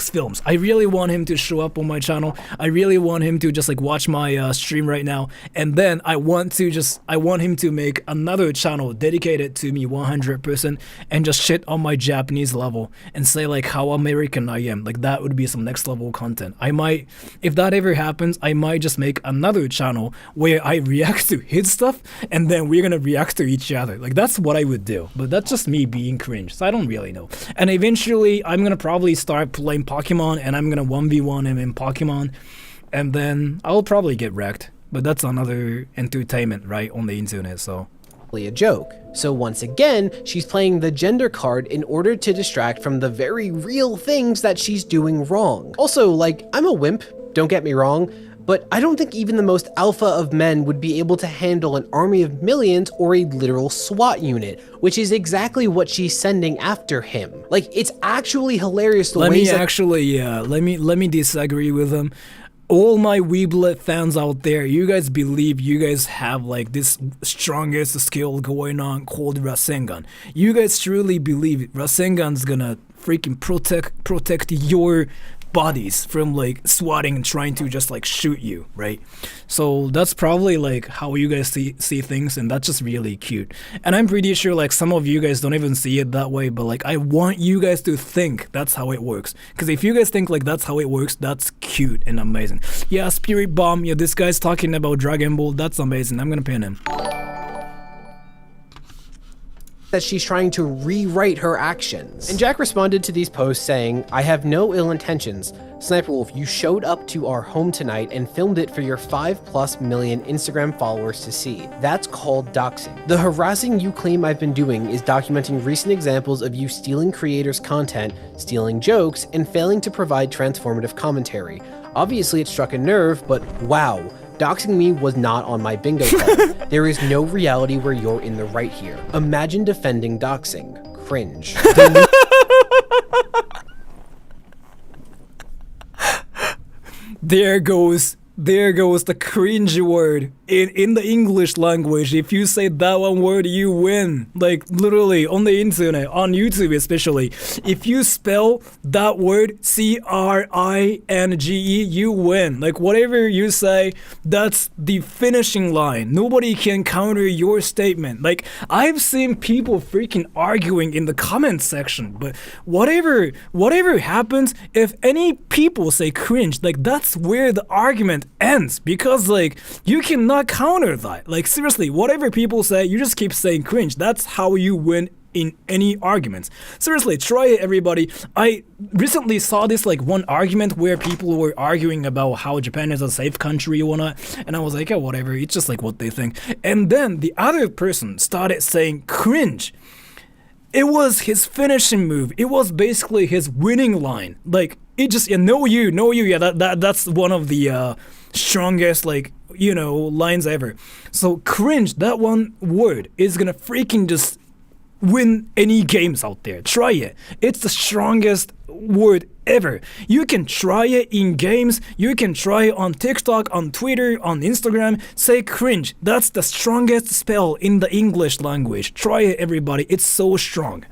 Films. I really want him to show up on my channel. I really want him to just like watch my stream right now, and then I want him to make another channel dedicated to me 100% and just shit on my Japanese level and say like how American I am. Like, that would be some next level content. I might, if that ever happens, I might just make another channel where I react to his stuff and then we're gonna react to each other. Like, that's what I would do, but that's just me being cringe, so I don't really know. And eventually I'm gonna probably start playing Pokemon and I'm gonna 1v1 him in Pokemon, and then I'll probably get wrecked. But that's another entertainment, right, on the internet, so. A joke. So once again, she's playing the gender card in order to distract from the very real things that she's doing wrong. Also, like, I'm a wimp, don't get me wrong, but I don't think even the most alpha of men would be able to handle an army of millions or a literal SWAT unit, which is exactly what she's sending after him. Like, it's actually hilarious the ways that— let me disagree with him. All my Weeblet fans out there, you guys believe you guys have like this strongest skill going on called Rasengan. You guys truly believe Rasengan's gonna freaking protect your bodies from like swatting and trying to just like shoot you, right? So that's probably like how you guys see things, and that's just really cute. And I'm pretty sure like some of you guys don't even see it that way, but like I want you guys to think that's how it works, because if you guys think like that's how it works, that's cute and amazing. Yeah, Spirit Bomb, yeah, this guy's talking about Dragon Ball, that's amazing. I'm gonna pin him. That she's trying to rewrite her actions. And Jack responded to these posts saying, "I have no ill intentions. Sniper Wolf, you showed up to our home tonight and filmed it for your 5+ million Instagram followers to see. That's called doxing. The harassing you claim I've been doing is documenting recent examples of you stealing creators' content, stealing jokes, and failing to provide transformative commentary. Obviously it struck a nerve, but wow. Doxing me was not on my bingo card. There is no reality where you're in the right here. Imagine defending doxing. Cringe." There goes the cringe word. In the English language, if you say that one word, you win. Like, literally, on the internet, on YouTube especially. If you spell that word, C-R-I-N-G-E, you win. Like, whatever you say, that's the finishing line. Nobody can counter your statement. Like, I've seen people freaking arguing in the comment section, but whatever happens, if any people say cringe, like, that's where the argument ends, because, like, you cannot counter that. Like, seriously, whatever people say, you just keep saying cringe. That's how you win in any arguments. Seriously, try it, everybody. I recently saw this like one argument where people were arguing about how Japan is a safe country or not, and I was like, yeah, whatever, it's just like what they think. And then the other person started saying cringe. It was his finishing move. It was basically his winning line. Like, it just, yeah, know you, yeah, that's one of the strongest, like, you know, lines ever. So cringe, that one word is gonna freaking just win any games out there. Try it. It's the strongest word ever. You can try it in games, you can try it on TikTok, on Twitter, on Instagram. Say cringe. That's the strongest spell in the English language. Try it, everybody. It's so strong.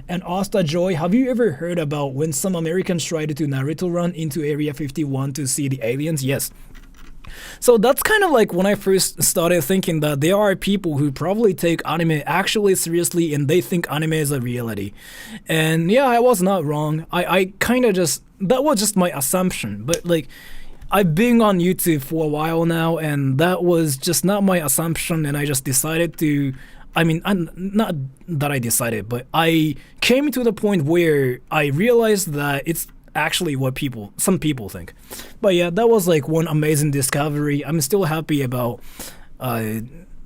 And Asta Joy, have you ever heard about when some Americans tried to Naruto run into Area 51 to see the aliens? Yes. So that's kind of like when I first started thinking that there are people who probably take anime actually seriously and they think anime is a reality. And yeah, I was not wrong. I kind of just, that was just my assumption. But like, I've been on YouTube for a while now, and that was just not my assumption, and I just decided to, I mean, not that I decided, but I came to the point where I realized that it's actually what some people think. But yeah, that was like one amazing discovery. I'm still happy about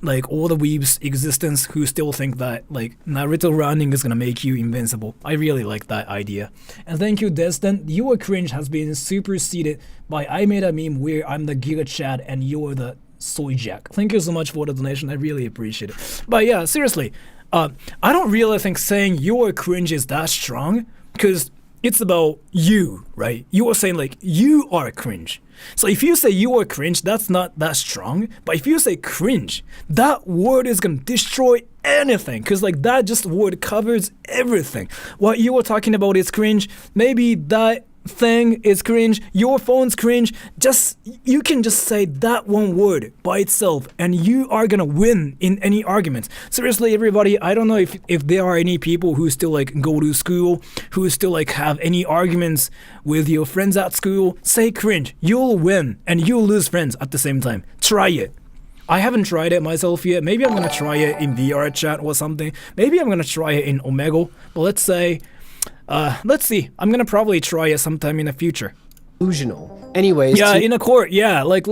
like all the weebs' existence who still think that like Naruto running is gonna make you invincible. I really like that idea. And thank you, Destin. Your cringe has been superseded by I made a meme where I'm the Giga Chad and you're the Soy Jack. Thank you so much for the donation. I really appreciate it. But yeah, seriously, I don't really think saying your cringe is that strong, because it's about you, right? You are saying like you are cringe. So if you say you are cringe, that's not that strong. But if you say cringe, that word is gonna destroy anything, because like that just word covers everything. What you were talking about is cringe. Maybe that thing is cringe, your phone's cringe. Just, you can just say that one word by itself and you are gonna win in any arguments. Seriously, everybody, I don't know if there are any people who still like go to school, who still like have any arguments with your friends at school. Say cringe, you'll win and you'll lose friends at the same time. Try it. I haven't tried it myself yet. Maybe I'm gonna try it in VR chat or something. Maybe I'm gonna try it in Omegle. But let's see. I'm gonna probably try it sometime in the future. delusional. Anyways, yeah, in a court, yeah, like,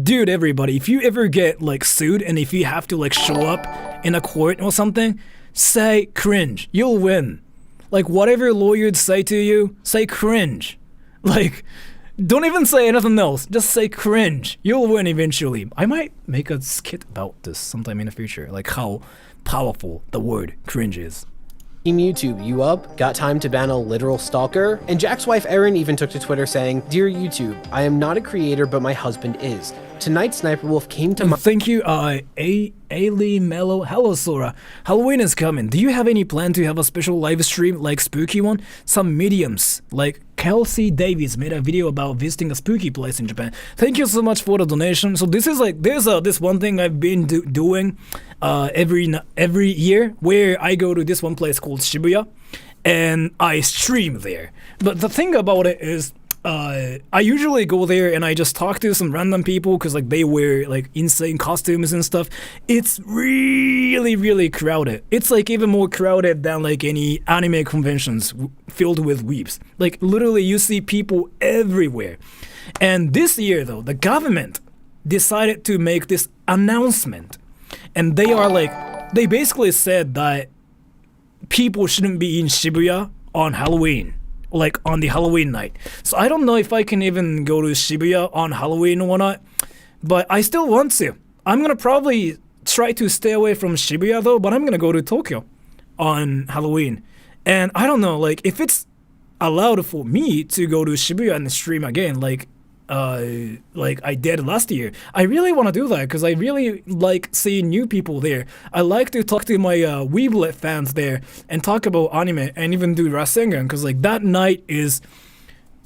dude, everybody, if you ever get, like, sued and if you have to, like, show up in a court or something, say cringe. You'll win. Like, whatever lawyers say to you, say cringe. Like, don't even say anything else. Just say cringe. You'll win eventually. I might make a skit about this sometime in the future, like how powerful the word cringe is. Team YouTube, you up? Got time to ban a literal stalker? And Jack's wife Erin even took to Twitter saying, "Dear YouTube, I am not a creator, but my husband is. Tonight, Sniper Wolf came to my— Thank you, Ali Mello. Hello, Sora. Halloween is coming. Do you have any plan to have a special live stream like spooky one? Some mediums, like Kelsey Davies, made a video about visiting a spooky place in Japan. Thank you so much for the donation. So this is like, there's this one thing I've been doing every year where I go to this one place called Shibuya and I stream there. But the thing about it is, I usually go there and I just talk to some random people because like they wear like insane costumes and stuff. It's really, really crowded. It's like even more crowded than like any anime conventions filled with weeps. Like literally you see people everywhere. And this year though, the government decided to make this announcement. And they are like, they basically said that people shouldn't be in Shibuya on Halloween. Like on the Halloween night. So I don't know if I can even go to Shibuya on Halloween or not, but I still want to. I'm gonna probably try to stay away from Shibuya though, but I'm gonna go to Tokyo on Halloween. And I don't know, like if it's allowed for me to go to Shibuya and stream again, like I did last year. I really want to do that because I really like seeing new people there. I like to talk to my Weeblet fans there and talk about anime and even do Rasengan because like that night is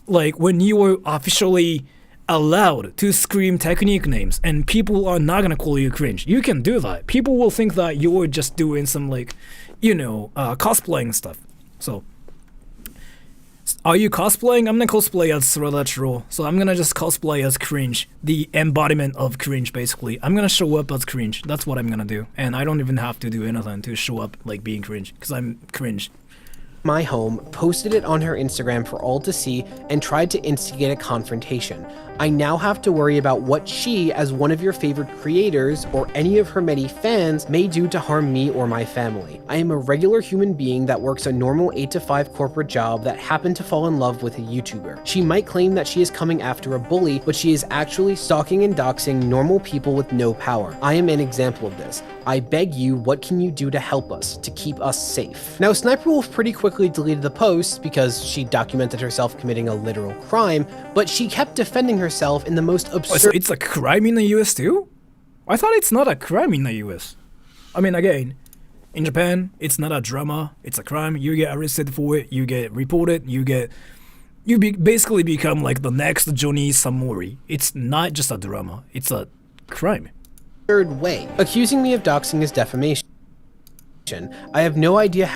like when you were officially allowed to scream technique names and people are not gonna call you cringe. You can do that. People will think that you're just doing some like, you know, cosplaying stuff. So are you cosplaying? I'm gonna cosplay as Sora, so I'm gonna just cosplay as cringe, the embodiment of cringe basically. I'm gonna show up as cringe, that's what I'm gonna do. And I don't even have to do anything to show up like being cringe, because I'm cringe. My home, posted it on her Instagram for all to see, and tried to instigate a confrontation. I now have to worry about what she, as one of your favorite creators, or any of her many fans, may do to harm me or my family. I am a regular human being that works a normal 8 to 5 corporate job that happened to fall in love with a YouTuber. She might claim that she is coming after a bully, but she is actually stalking and doxing normal people with no power. I am an example of this. I beg you, what can you do to help us, to keep us safe? Now, Sniper Wolf pretty quickly deleted the post because she documented herself committing a literal crime, but she kept defending herself in the most absurd— Oh, so it's a crime in the US too? I thought it's not a crime in the US. I mean, again, in Japan, it's not a drama, it's a crime. You get arrested for it, you get reported, you basically become like the next Johnny Samori. It's not just a drama, it's a crime. Way. Accusing me of doxing is defamation. I have no idea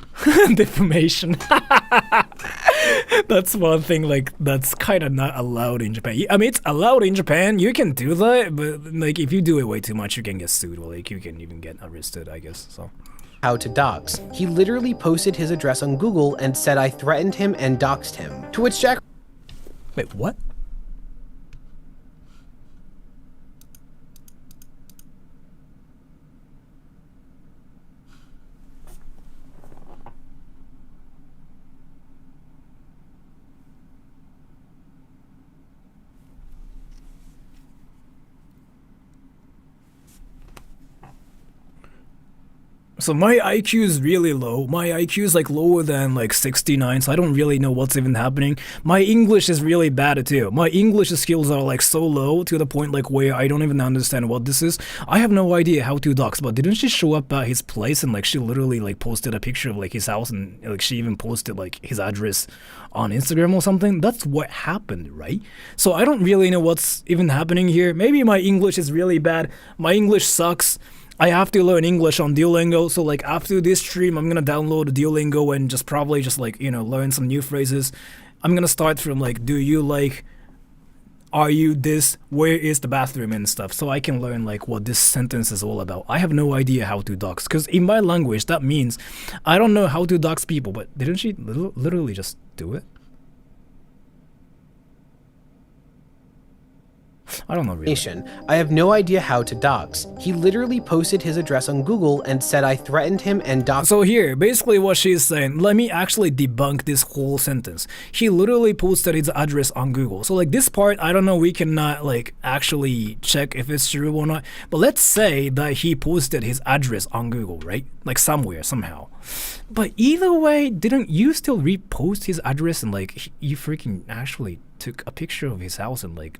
defamation. That's one thing like that's kind of not allowed in Japan. I mean, it's allowed in Japan. You can do that, but like if you do it way too much, you can get sued or like you can even get arrested, I guess. So how to dox. He literally posted his address on Google and said I threatened him and doxed him. To which Jack— Wait, what? So my IQ is really low. My IQ is like lower than like 69, so I don't really know what's even happening. My English is really bad too. My English skills are like so low to the point like where I don't even understand what this is. I have no idea how to dox, but didn't she show up at his place and like she literally like posted a picture of like his house and like she even posted like his address on Instagram or something? That's what happened, right? So I don't really know what's even happening here. Maybe my English is really bad. My English sucks. I have to learn English on Duolingo, so like after this stream, I'm gonna download Duolingo and just probably just like, you know, learn some new phrases. I'm gonna start from like, do you like, are you this, where is the bathroom and stuff, so I can learn like what this sentence is all about. I have no idea how to dox, because in my language, that means I don't know how to dox people, but didn't she literally just do it? I don't know really. I have no idea how to dox. He literally posted his address on Google and said I threatened him and doxed. So here, basically what she's saying, let me actually debunk this whole sentence. He literally posted his address on Google. So like this part, I don't know, we cannot like actually check if it's true or not. But let's say that he posted his address on Google, right? Like somewhere, somehow. But either way, didn't you still repost his address and like you freaking actually took a picture of his house and like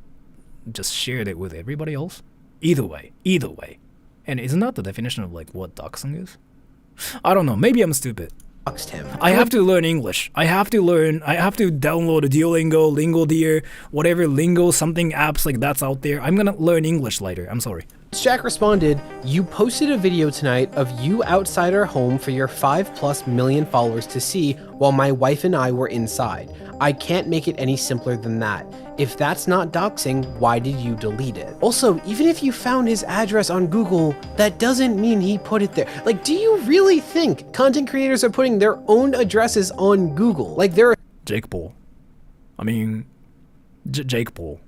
just shared it with everybody else? Either way. And isn't that the definition of like what doxing is? I don't know, maybe I'm stupid. Him. I have to learn English. I have to download a Duolingo, Lingodeer, whatever Lingo, something apps like that's out there. I'm gonna learn English later, I'm sorry. Jack responded, you posted a video tonight of you outside our home for your 5+ million followers to see while my wife and I were inside. I can't make it any simpler than that. If that's not doxing, why did you delete it? Also, even if you found his address on Google, that doesn't mean he put it there. Like, do you really think content creators are putting their own addresses on Google? Like, they're Jake Paul. I mean, Jake Paul,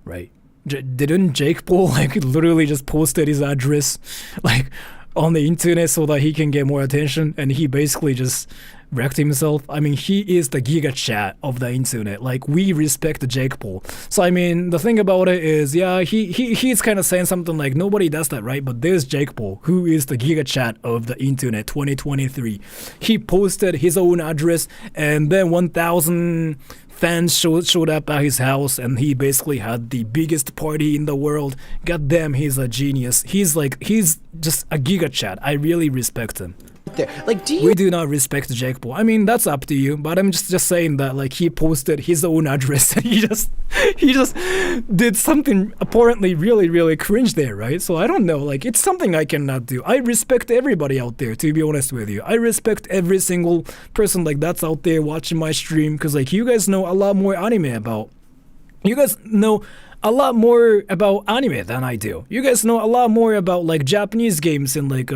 right? Didn't Jake Paul like literally just posted his address like on the internet so that he can get more attention, and he basically just wrecked himself? I mean, he is the giga chat of the internet. Like, we respect Jake Paul. So I mean, the thing about it is, yeah, he's kind of saying something like nobody does that, right? But there's Jake Paul, who is the giga chat of the internet 2023. He posted his own address, and then 1,000 fans showed up at his house, and he basically had the biggest party in the world. God damn, he's a genius. He's just a giga chat. I really respect him. There. Like, we do not respect Jake Paul. I mean, that's up to you, but I'm just saying that like he posted his own address and he just did something apparently really cringe there, right? So I don't know, like it's something I cannot do. I respect everybody out there, to be honest with you. I respect every single person like that's out there watching my stream, because like you guys know a lot more anime than I do. You guys know a lot more about like Japanese games and like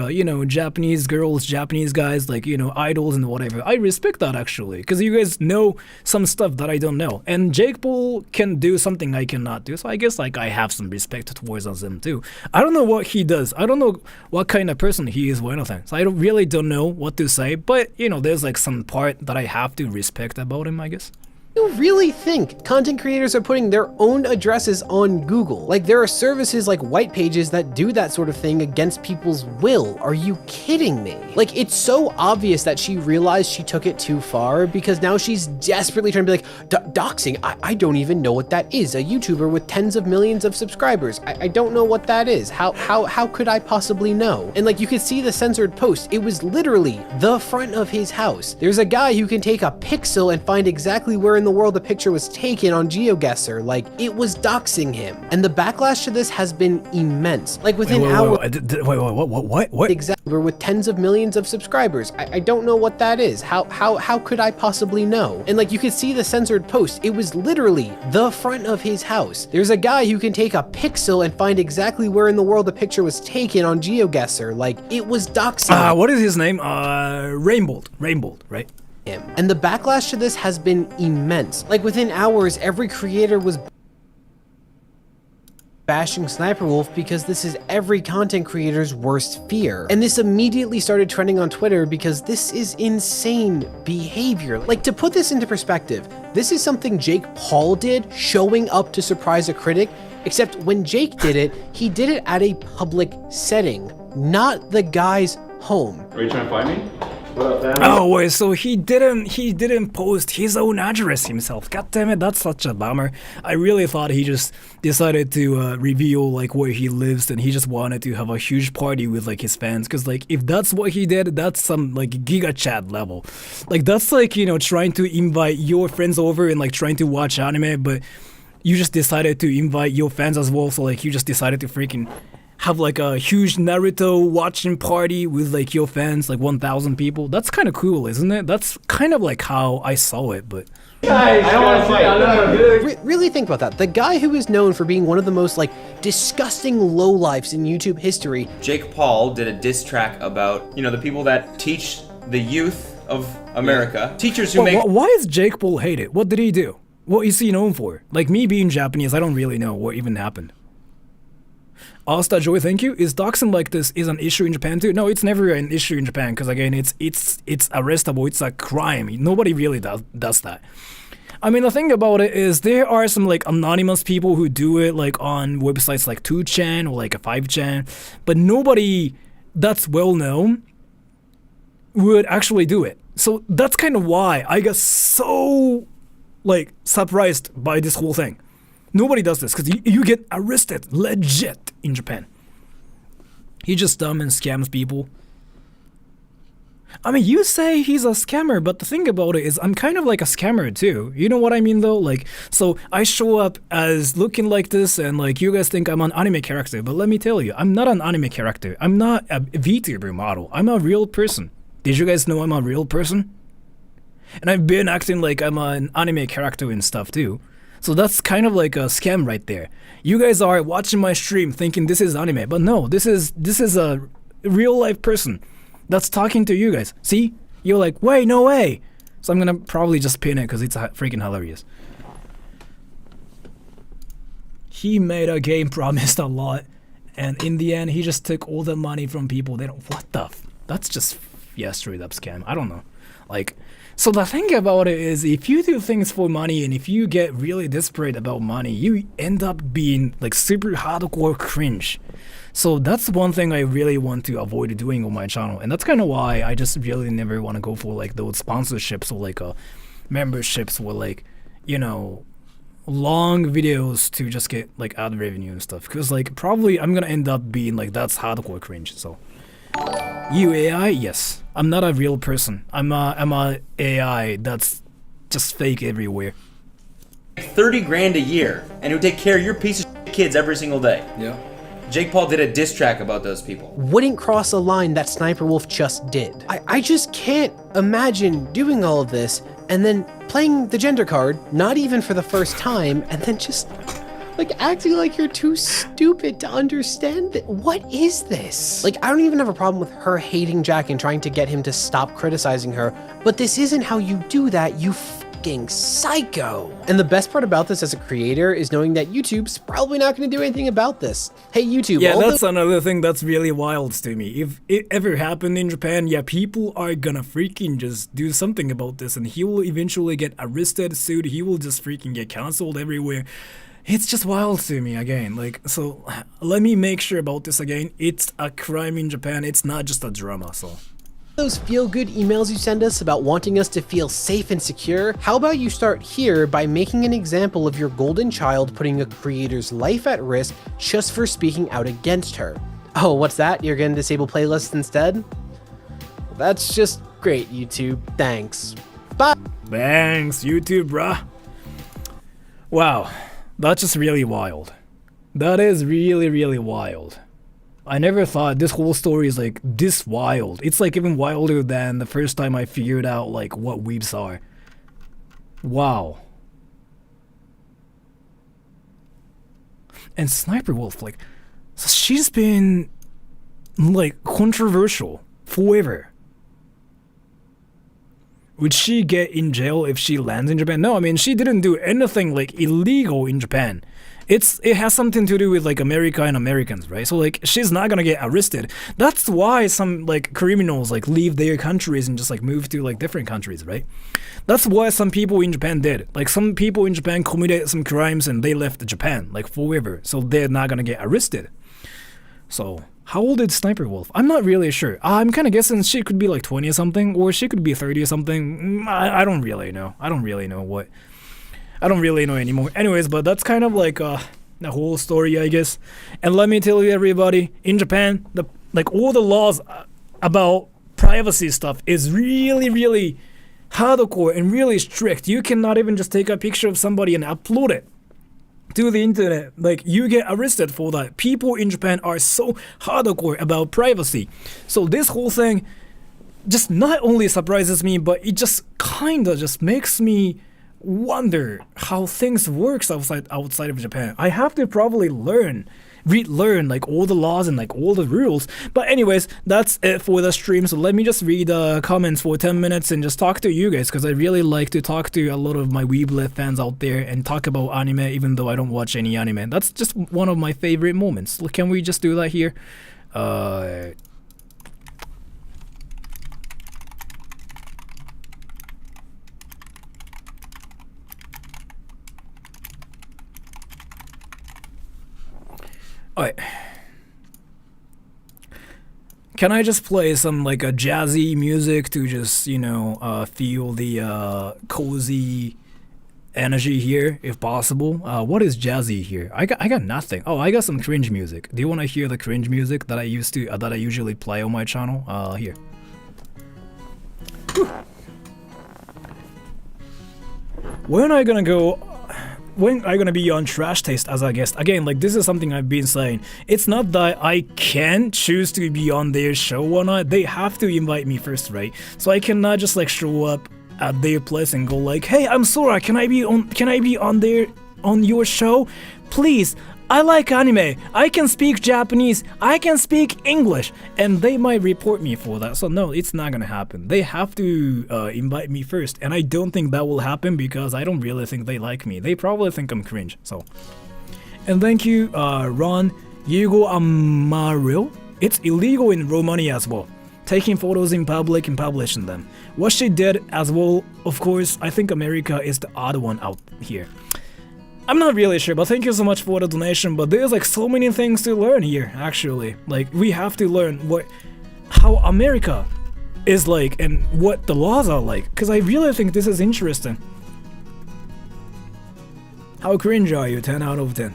Japanese girls, Japanese guys, like idols and whatever. I respect that actually, because you guys know some stuff that I don't know, and Jake Paul can do something I cannot do, so I guess like I have some respect towards him too. I don't know what he does. I don't know what kind of person he is or anything, so I really don't know what to say, but there's like some part that I have to respect about him, I guess. You really think content creators are putting their own addresses on Google? Like, there are services like White Pages that do that sort of thing against people's will. Are you kidding me? Like, it's so obvious that she realized she took it too far, because now she's desperately trying to be like, doxing? I don't even know what that is. A YouTuber with tens of millions of subscribers. I don't know what that is. How could I possibly know? And like, you could see the censored post. It was literally the front of his house. There's a guy who can take a pixel and find exactly where in the world the picture was taken on GeoGuessr. Like, it was doxing him, and the backlash to this has been immense. Like, within hours. What? Exactly. We're with tens of millions of subscribers. I don't know what that is. How could I possibly know? And like, you could see the censored post. It was literally the front of his house. There's a guy who can take a pixel and find exactly where in the world the picture was taken on GeoGuessr. Like, it was doxing. What is his name? Rainbolt, right? And the backlash to this has been immense. Like, within hours, every creator was bashing SSSniperWolf because this is every content creator's worst fear. And this immediately started trending on Twitter because this is insane behavior. Like, to put this into perspective, this is something Jake Paul did, showing up to surprise a critic, except when Jake did it, he did it at a public setting, not the guy's home. Are you trying to find me? Oh wait, so he didn't post his own address himself. God damn it, that's such a bummer. I really thought he just decided to reveal like where he lives, and he just wanted to have a huge party with like his fans. Cause like if that's what he did, that's some like giga chat level. Like that's like trying to invite your friends over and like trying to watch anime, but you just decided to invite your fans as well. So like you just decided to freaking have like a huge Naruto watching party with like your fans, like 1,000 people. That's kind of cool, isn't it? That's kind of like how I saw it, but I don't want to fight. Really think about that. The guy who is known for being one of the most like disgusting lowlifes in YouTube history. Jake Paul did a diss track about, the people that teach the youth of America. Teachers who make... Why is Jake Paul hated? What did he do? What is he known for? Like me being Japanese, I don't really know what even happened. Asta Joy, thank you. Is doxing like this is an issue in Japan too? No, it's never an issue in Japan because again, it's arrestable. It's a crime. Nobody really does that. I mean, the thing about it is there are some like anonymous people who do it like on websites like 2chan or like a 5chan, but nobody that's well known would actually do it. So that's kind of why I got so like surprised by this whole thing. Nobody does this because you get arrested legit in Japan. He just dumb and scams people. I mean, you say he's a scammer, but the thing about it is I'm kind of like a scammer too. You know what I mean though? Like, so I show up as looking like this and like you guys think I'm an anime character, but let me tell you, I'm not an anime character. I'm not a VTuber model. I'm a real person. Did you guys know I'm a real person? And I've been acting like I'm an anime character and stuff too. So that's kind of like a scam right there. You guys are watching my stream thinking this is anime, but no, this is a real life person that's talking to you guys. See? You're like, wait, no way. So I'm gonna probably just pin it because it's freaking hilarious. He made a game, promised a lot, and in the end, he just took all the money from people. They don't. What the? That's just straight up scam. I don't know. Like. So the thing about it is, if you do things for money and if you get really desperate about money, you end up being like super hardcore cringe. So that's one thing I really want to avoid doing on my channel, and that's kind of why I just really never want to go for like those sponsorships or like memberships or like, you know, long videos to just get like ad revenue and stuff. Because like probably I'm gonna end up being like that's hardcore cringe. So. You AI? Yes. I'm not a real person. I'm a AI that's just fake everywhere. 30 grand a year, and it would take care of your piece of shit kids every single day. Yeah. Jake Paul did a diss track about those people. Wouldn't cross a line that SniperWolf just did. I just can't imagine doing all of this and then playing the gender card, not even for the first time, and then just like acting like you're too stupid to understand it. What is this? Like, I don't even have a problem with her hating Jack and trying to get him to stop criticizing her, but this isn't how you do that, you fucking psycho. And the best part about this as a creator is knowing that YouTube's probably not gonna do anything about this. Hey YouTube. Yeah, that's another thing that's really wild to me. If it ever happened in Japan, yeah, people are gonna freaking just do something about this and he will eventually get arrested, sued, he will just freaking get cancelled everywhere. It's just wild to me again, like, so let me make sure about this again. It's a crime in Japan, it's not just a drama, so. Those feel-good emails you send us about wanting us to feel safe and secure, how about you start here by making an example of your golden child putting a creator's life at risk just for speaking out against her. Oh, what's that? You're gonna disable playlists instead? That's just great, YouTube. Thanks. Bye! Thanks, YouTube, bruh. Wow. That's just really wild. That is really, really wild. I never thought this whole story is like this wild. It's like even wilder than the first time I figured out like what weebs are. Wow. And SniperWolf, like, so she's been like controversial forever. Would she get in jail if she lands in Japan? No, I mean, she didn't do anything like illegal in Japan. It has something to do with like America and Americans, right? So like she's not gonna get arrested. That's why some like criminals like leave their countries and just like move to like different countries, right? That's why some people in Japan did. Like some people in Japan committed some crimes and they left Japan like forever. So they're not gonna get arrested. So how old is SniperWolf? I'm not really sure. I'm kind of guessing she could be like 20 or something, or she could be 30 or something. I don't really know. I don't really know anymore. Anyways, but that's kind of like the whole story, I guess. And let me tell you, everybody, in Japan, like all the laws about privacy stuff is really, really hardcore and really strict. You cannot even just take a picture of somebody and upload it to the internet. Like, you get arrested for that. People in Japan are so hardcore about privacy. So this whole thing just not only surprises me, but it just kinda just makes me wonder how things works outside of Japan. I have to probably learn relearn like all the laws and like all the rules. But anyways, that's it for the stream. So let me just read the comments for 10 minutes and just talk to you guys, because I really like to talk to a lot of my Weebly fans out there and talk about anime, even though I don't watch any anime. That's just one of my favorite moments. Can we just do that here? Alright. Can I just play some like a jazzy music to just, you know, feel the cozy energy here, if possible? What is jazzy here? I got nothing. Oh, I got some cringe music. Do you want to hear the cringe music that I usually play on my channel? Here. Whew. When are you gonna be on Trash Taste as a guest? Again, like, this is something I've been saying. It's not that I can choose to be on their show or not. They have to invite me first, right? So I cannot just like show up at their place and go like, "Hey, I'm Sora. Can I be on your show? Please. I like anime. I can speak Japanese. I can speak English." And they might report me for that. So no, it's not gonna happen. They have to invite me first. And I don't think that will happen because I don't really think they like me. They probably think I'm cringe. So. And thank you, Ron Yugo Amaril. It's illegal in Romania as well. Taking photos in public and publishing them. What she did as well, of course, I think America is the odd one out here. I'm not really sure, but thank you so much for the donation. But there's like so many things to learn here, actually. Like, we have to learn how America is like and what the laws are like, because I really think this is interesting. How cringe are you? 10 out of 10.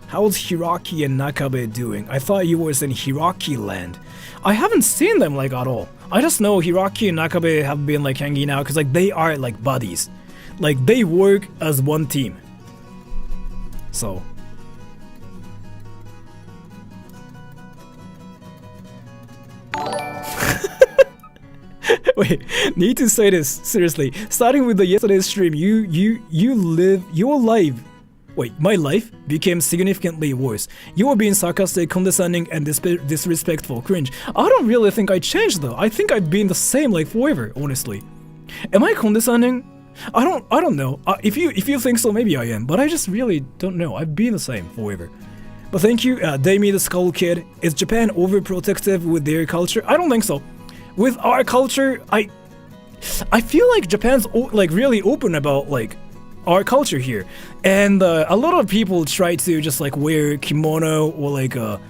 How's Hiraki and Nakabe doing? I thought you was in Hiraki land. I haven't seen them like at all. I just know Hiraki and Nakabe have been like hanging out because like they are like buddies. Like, they work as one team. So. Wait, need to say this seriously. Starting with the yesterday's stream, you live your life. Wait, my life became significantly worse. You were being sarcastic, condescending, and disrespectful. Cringe. I don't really think I changed though. I think I've been the same like forever, honestly. Am I condescending? I don't know. If you think so, maybe I am, but I just really don't know. I've been the same forever. But thank you, Damie the Skull Kid. Is Japan overprotective with their culture? I don't think so. With our culture, I feel like Japan's like really open about like our culture here, and a lot of people try to just like wear kimono or like a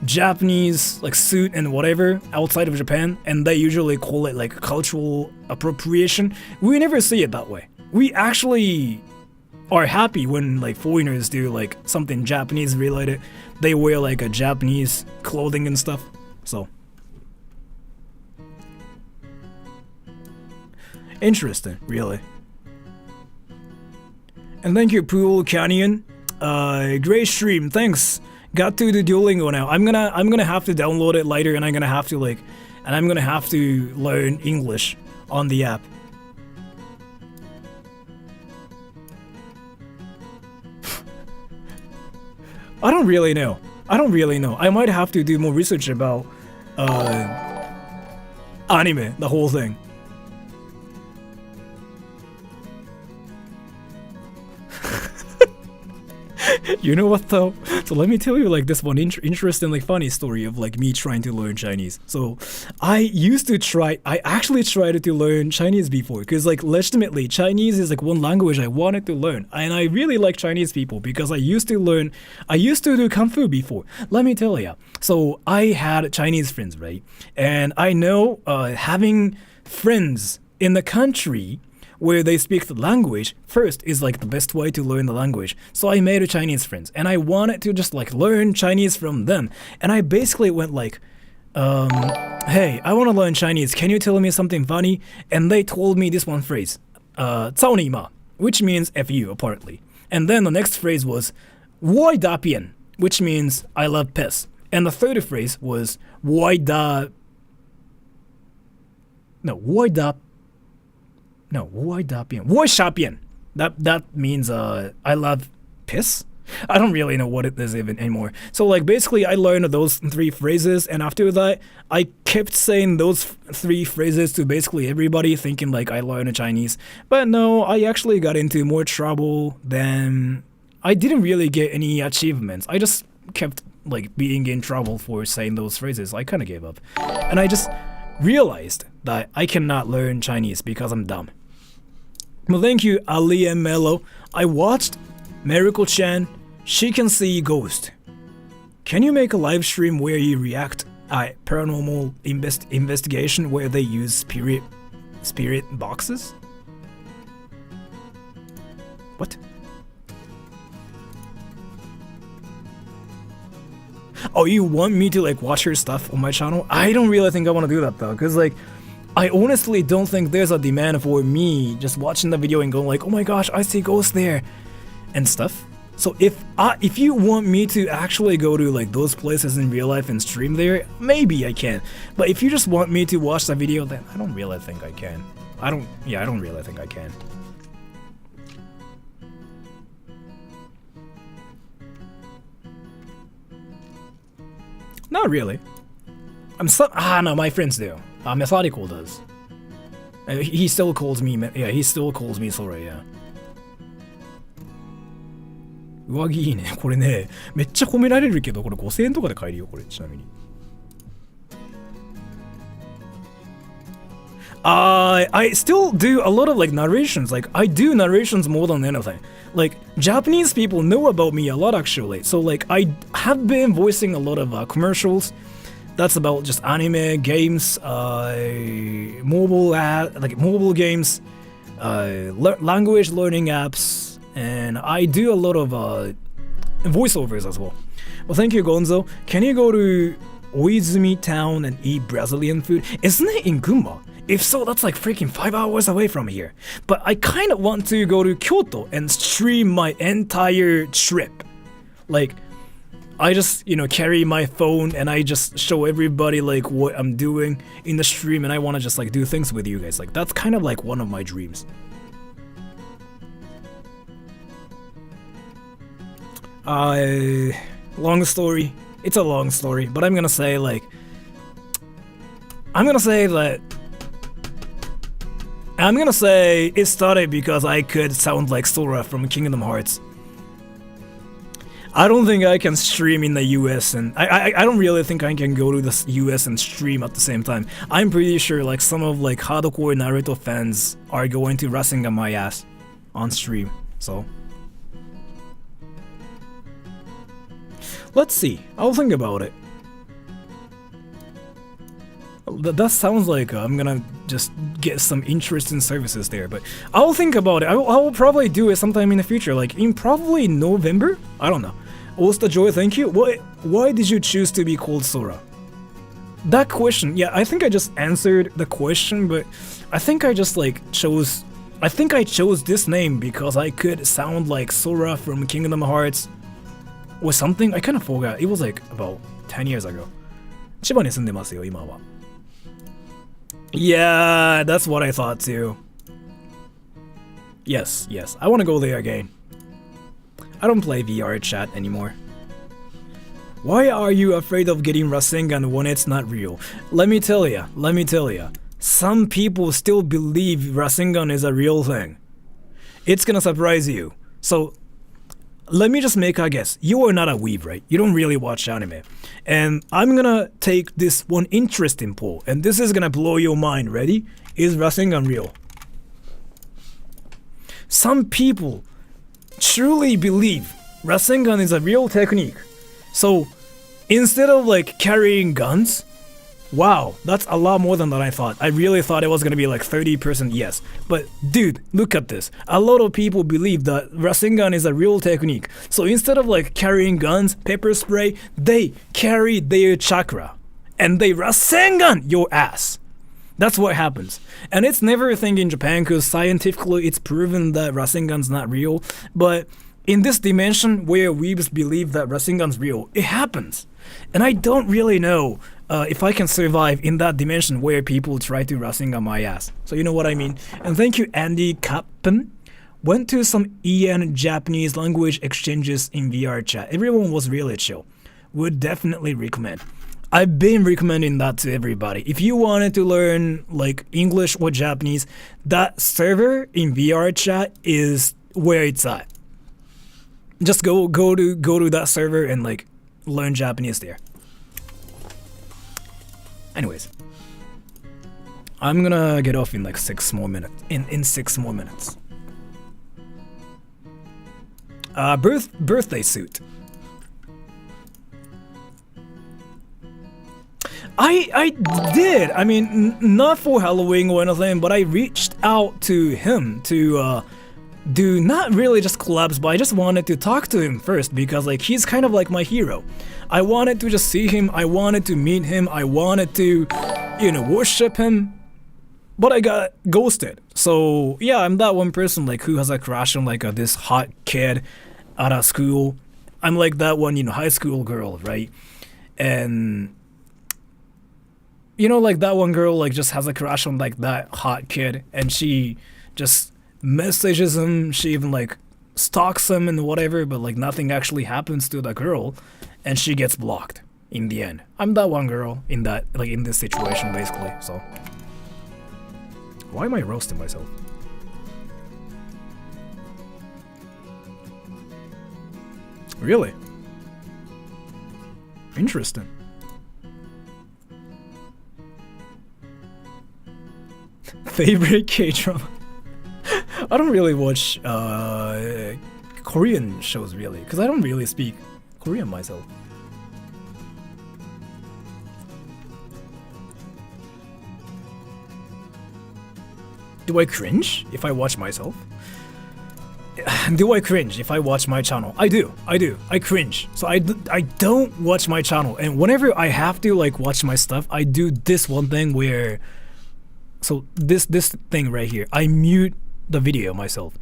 Japanese like suit and whatever outside of Japan, and they usually call it like cultural appropriation. We never see it that way. We actually are happy when like foreigners do like something Japanese related. They wear like a Japanese clothing and stuff. So interesting, really. And thank you, Pool Canyon. Great stream, thanks. Got to the Duolingo now. I'm gonna have to download it later, and I'm gonna have to learn English on the app. I don't really know. I might have to do more research about anime, the whole thing. You know what though? So let me tell you like this one interesting like funny story of like me trying to learn Chinese. So I actually tried to learn Chinese before, because like legitimately Chinese is like one language I wanted to learn, and I really like Chinese people because I used to do Kung Fu before. Let me tell you. So I had Chinese friends, right? And I know having friends in the country where they speak the language first is like the best way to learn the language. So I made Chinese friends, and I wanted to just like learn Chinese from them. And I basically went like, hey, I want to learn Chinese. Can you tell me something funny? And they told me this one phrase, 操你妈, which means F you, apparently. And then the next phrase was, 我大便, which means I love piss. And the third phrase was, 我大便. That means I love piss. I don't really know what it is even anymore. So like basically I learned those 3 phrases, and after that I kept saying those 3 phrases to basically everybody, thinking like I learned Chinese. But no, I actually got into more trouble than I didn't really get any achievements. I just kept like being in trouble for saying those phrases. I kind of gave up. And I just realized that I cannot learn Chinese because I'm dumb. Well, thank you, Ali and Mello. I watched Miracle Chan, She Can See Ghost. Can you make a live stream where you react at paranormal investigation where they use spirit boxes? What? Oh, you want me to like watch your stuff on my channel? I don't really think I want to do that though, because like I honestly don't think there's a demand for me just watching the video and going like, oh my gosh, I see ghosts there and stuff. So if you want me to actually go to like those places in real life and stream there, maybe I can. But if you just want me to watch the video, then I don't really think I can. I don't really think I can. Not really. No, my friends do. Methodical does. He still calls me, he still calls me Sora, yeah. 上着いいね。これね、めっちゃ褒められるけど、これ5000円とかで買えるよ、これ、ちなみに。I still do a lot of like narrations. Like I do narrations more than anything. Like Japanese people know about me a lot actually. So like I have been voicing a lot of commercials. That's about just anime, games, mobile games, language learning apps, and I do a lot of voiceovers as well. Well, thank you, Gonzo. Can you go to Oizumi Town and eat Brazilian food? Isn't it in Gunma? If so, that's like freaking 5 hours away from here. But I kind of want to go to Kyoto and stream my entire trip. Like, I just, carry my phone and I just show everybody like what I'm doing in the stream, and I want to just like do things with you guys. Like, that's kind of like one of my dreams. Long story. It's a long story, but I'm gonna say it started because I could sound like Sora from Kingdom Hearts. I don't think I can stream in the US, and I don't really think I can go to the US and stream at the same time. I'm pretty sure like some of like hardcore Naruto fans are going to Rasengan my ass on stream, so let's see. I'll think about it. That sounds like I'm gonna just get some interest in services there, but I'll think about it. I will probably do it sometime in the future, like in probably November? I don't know. Osta Joy, thank you. Why did you choose to be called Sora? That question, yeah, I think I just answered the question, but I think I just like chose... I think I chose this name because I could sound like Sora from Kingdom Hearts or something. I kind of forgot. It was like about 10 years ago. 千葉に住んでますよ、今は。Yeah, that's what I thought too. Yes, I want to go there again. I don't play VR chat anymore. Why are you afraid of getting Rasengan when it's not real? Let me tell ya. Some people still believe Rasengan is a real thing. It's gonna surprise you. So, let me just make a guess. You are not a weeb, right? You don't really watch anime. And I'm gonna take this one interesting poll, and this is gonna blow your mind. Ready? Is Rasengan real? Some people truly believe Rasengan is a real technique. So, instead of like carrying guns, wow, that's a lot more than that I thought. I really thought it was gonna be like 30% yes. But dude, look at this. A lot of people believe that Rasengan is a real technique. So instead of like carrying guns, pepper spray, they carry their chakra. And they Rasengan your ass. That's what happens. And it's never a thing in Japan because scientifically it's proven that Rasengan's not real. But in this dimension where weebs believe that Rasengan's real, it happens. And I don't really know if I can survive in that dimension where people try to Rasengan my ass. So you know what I mean? And thank you, Andy Kappen. Went to some EN Japanese language exchanges in VR chat. Everyone was really chill. Would definitely recommend. I've been recommending that to everybody. If you wanted to learn like English or Japanese, that server in VR chat is where it's at. Just go to that server and like learn Japanese there. Anyways, I'm gonna get off in like 6 more minutes. In 6 more minutes. Birthday suit. I did. I mean, not for Halloween or anything, but I reached out to him to do not really just collabs, but I just wanted to talk to him first because like he's kind of like my hero. I wanted to just see him. I wanted to meet him. I wanted to, you know, worship him. But I got ghosted. So yeah, I'm that one person like who has a crush on like this hot kid out of school. I'm like that one, you know, high school girl, right? And you know, like that one girl like just has a crush on like that hot kid, and she just messages him. She even like stalks him and whatever, but like nothing actually happens to the girl, and she gets blocked in the end. I'm that one girl in that like in this situation basically. So why am I roasting myself? Really? Interesting. Favorite K-drama? I don't really watch Korean shows really, because I don't really speak Korean myself. Do I cringe if I watch myself? Do I cringe if I watch my channel? I do. I cringe. So I don't watch my channel, and whenever I have to like watch my stuff, I do this one thing where, so this thing right here, I mute the video myself.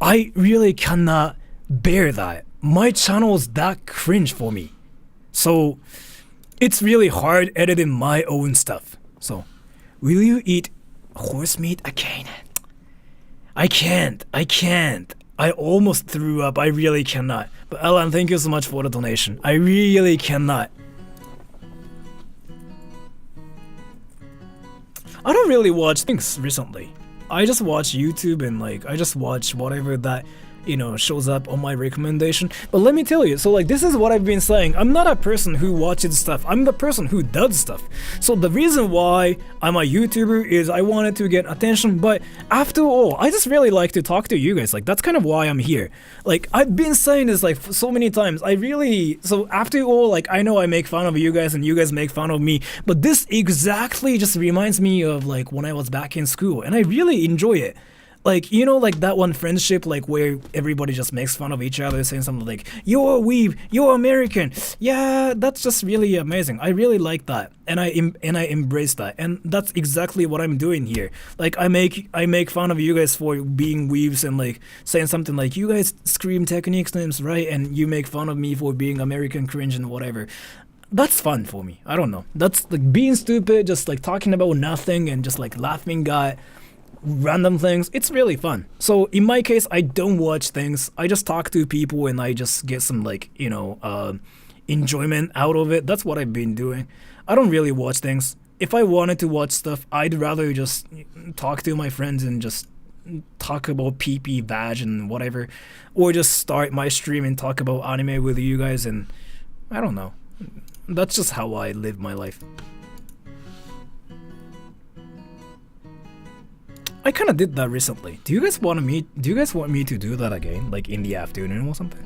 I really cannot bear that. My channel is that cringe for me. So it's really hard editing my own stuff. So will you eat horse meat again? I can't. I almost threw up. I really cannot. But Alan, thank you so much for the donation. I really cannot. I don't really watch things recently. I just watch YouTube and like I just watch whatever that, you know, shows up on my recommendation. But let me tell you, so like this is what I've been saying. I'm not a person who watches stuff. I'm the person who does stuff. So the reason why I'm a YouTuber is I wanted to get attention, but after all, I just really like to talk to you guys. Like that's kind of why I'm here. Like I've been saying this like so many times. So after all, like I know I make fun of you guys and you guys make fun of me, but this exactly just reminds me of like when I was back in school, and I really enjoy it. Like, you know, like that one friendship, like where everybody just makes fun of each other, saying something like, you're a weeb, you're American. Yeah, that's just really amazing. I really like that. And I embrace that. And that's exactly what I'm doing here. Like, I make fun of you guys for being weebs and like saying something like, you guys scream techniques names, right? And you make fun of me for being American cringe and whatever. That's fun for me. I don't know. That's like being stupid, just like talking about nothing and just like laughing at random things. It's really fun. So in my case, I don't watch things. I just talk to people and I just get some like, you know, enjoyment out of it. That's what I've been doing. I don't really watch things. If I wanted to watch stuff, I'd rather just talk to my friends and just talk about pee-pee, vag and whatever, or just start my stream and talk about anime with you guys. And I don't know. That's just how I live my life. I kind of did that recently. Do you guys want me to do that again, like in the afternoon or something?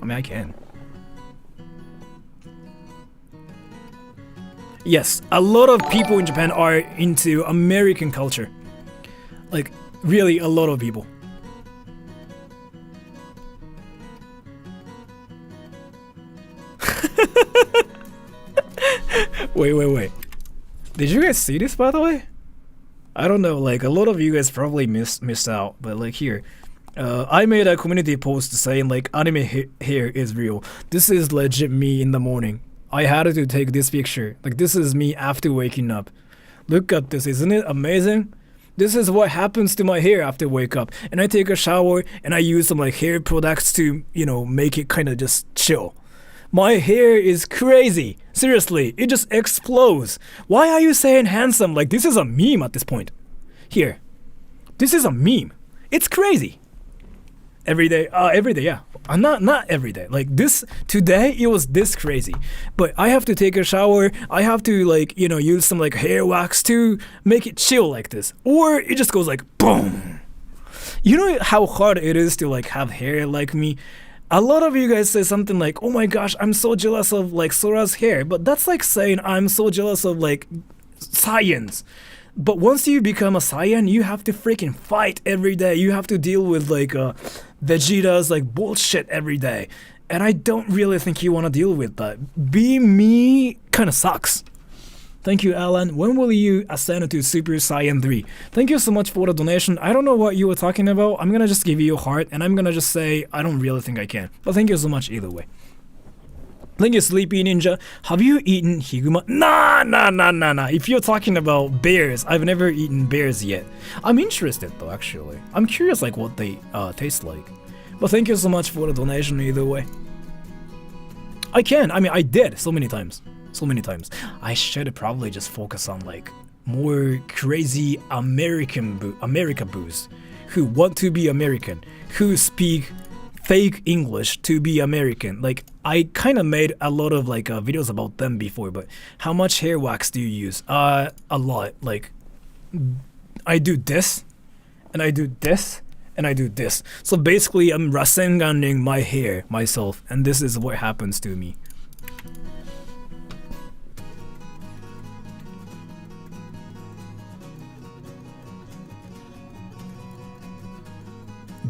I mean, I can. Yes, a lot of people in Japan are into American culture. Like, really, a lot of people. Wait. Did you guys see this, by the way? I don't know, like a lot of you guys probably missed out, but like here, I made a community post saying like anime hair is real. This is legit me in the morning. I had to take this picture. Like this is me after waking up. Look at this, isn't it amazing? This is what happens to my hair after I wake up. And I take a shower and I use some like hair products to, you know, make it kind of just chill. My hair is crazy. Seriously, it just explodes. Why are you saying handsome? Like this is a meme at this point. Here. This is a meme. It's crazy. Every day, yeah. Not every day. Like this today, it was this crazy. But I have to take a shower. I have to like, you know, use some like hair wax to make it chill like this, or it just goes like boom. You know how hard it is to like have hair like me. A lot of you guys say something like, "Oh my gosh, I'm so jealous of like Sora's hair," but that's like saying I'm so jealous of like science. But once you become a Saiyan, you have to freaking fight every day. You have to deal with like Vegeta's like bullshit every day. And I don't really think you want to deal with that. Being me kind of sucks. Thank you, Alan. When will you ascend to Super Saiyan 3? Thank you so much for the donation. I don't know what you were talking about. I'm gonna just give you a heart, and I'm gonna just say I don't really think I can. But thank you so much either way. Thank you, Sleepy Ninja. Have you eaten higuma? Nah. If you're talking about bears, I've never eaten bears yet. I'm interested though, actually. I'm curious like what they taste like. But thank you so much for the donation either way. I can. I mean, I did so many times. So many times. I should probably just focus on like more crazy America boos who want to be American, who speak fake English to be American. Like I kind of made a lot of like videos about them before, but how much hair wax do you use? A lot. Like I do this, and I do this, and I do this. So basically, I'm Rasenganing my hair myself, and this is what happens to me.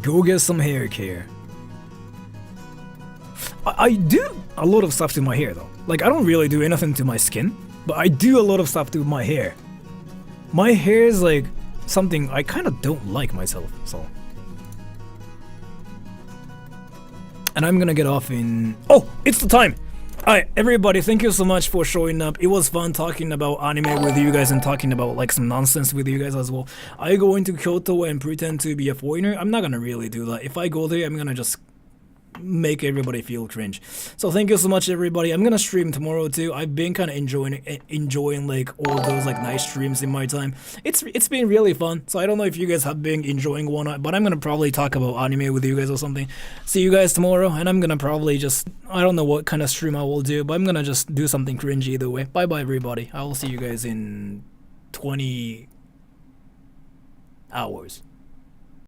Go get some hair care. I do a lot of stuff to my hair though. Like I don't really do anything to my skin, but I do a lot of stuff to my hair. My hair is like something I kind of don't like myself, so. And I'm gonna get off in... Oh, it's the time! Alright, everybody, thank you so much for showing up. It was fun talking about anime with you guys and talking about like some nonsense with you guys as well. I go into Kyoto and pretend to be a foreigner. I'm not gonna really do that. If I go there, I'm gonna just make everybody feel cringe. So thank you so much, everybody. I'm gonna stream tomorrow too. I've been kind of enjoying like all those like nice streams in my time. It's been really fun. So I don't know if you guys have been enjoying one, but I'm gonna probably talk about anime with you guys or something. See you guys tomorrow, and I'm gonna probably just, I don't know what kind of stream I will do, but I'm gonna just do something cringy either way. Bye bye, everybody. I will see you guys in 20 hours.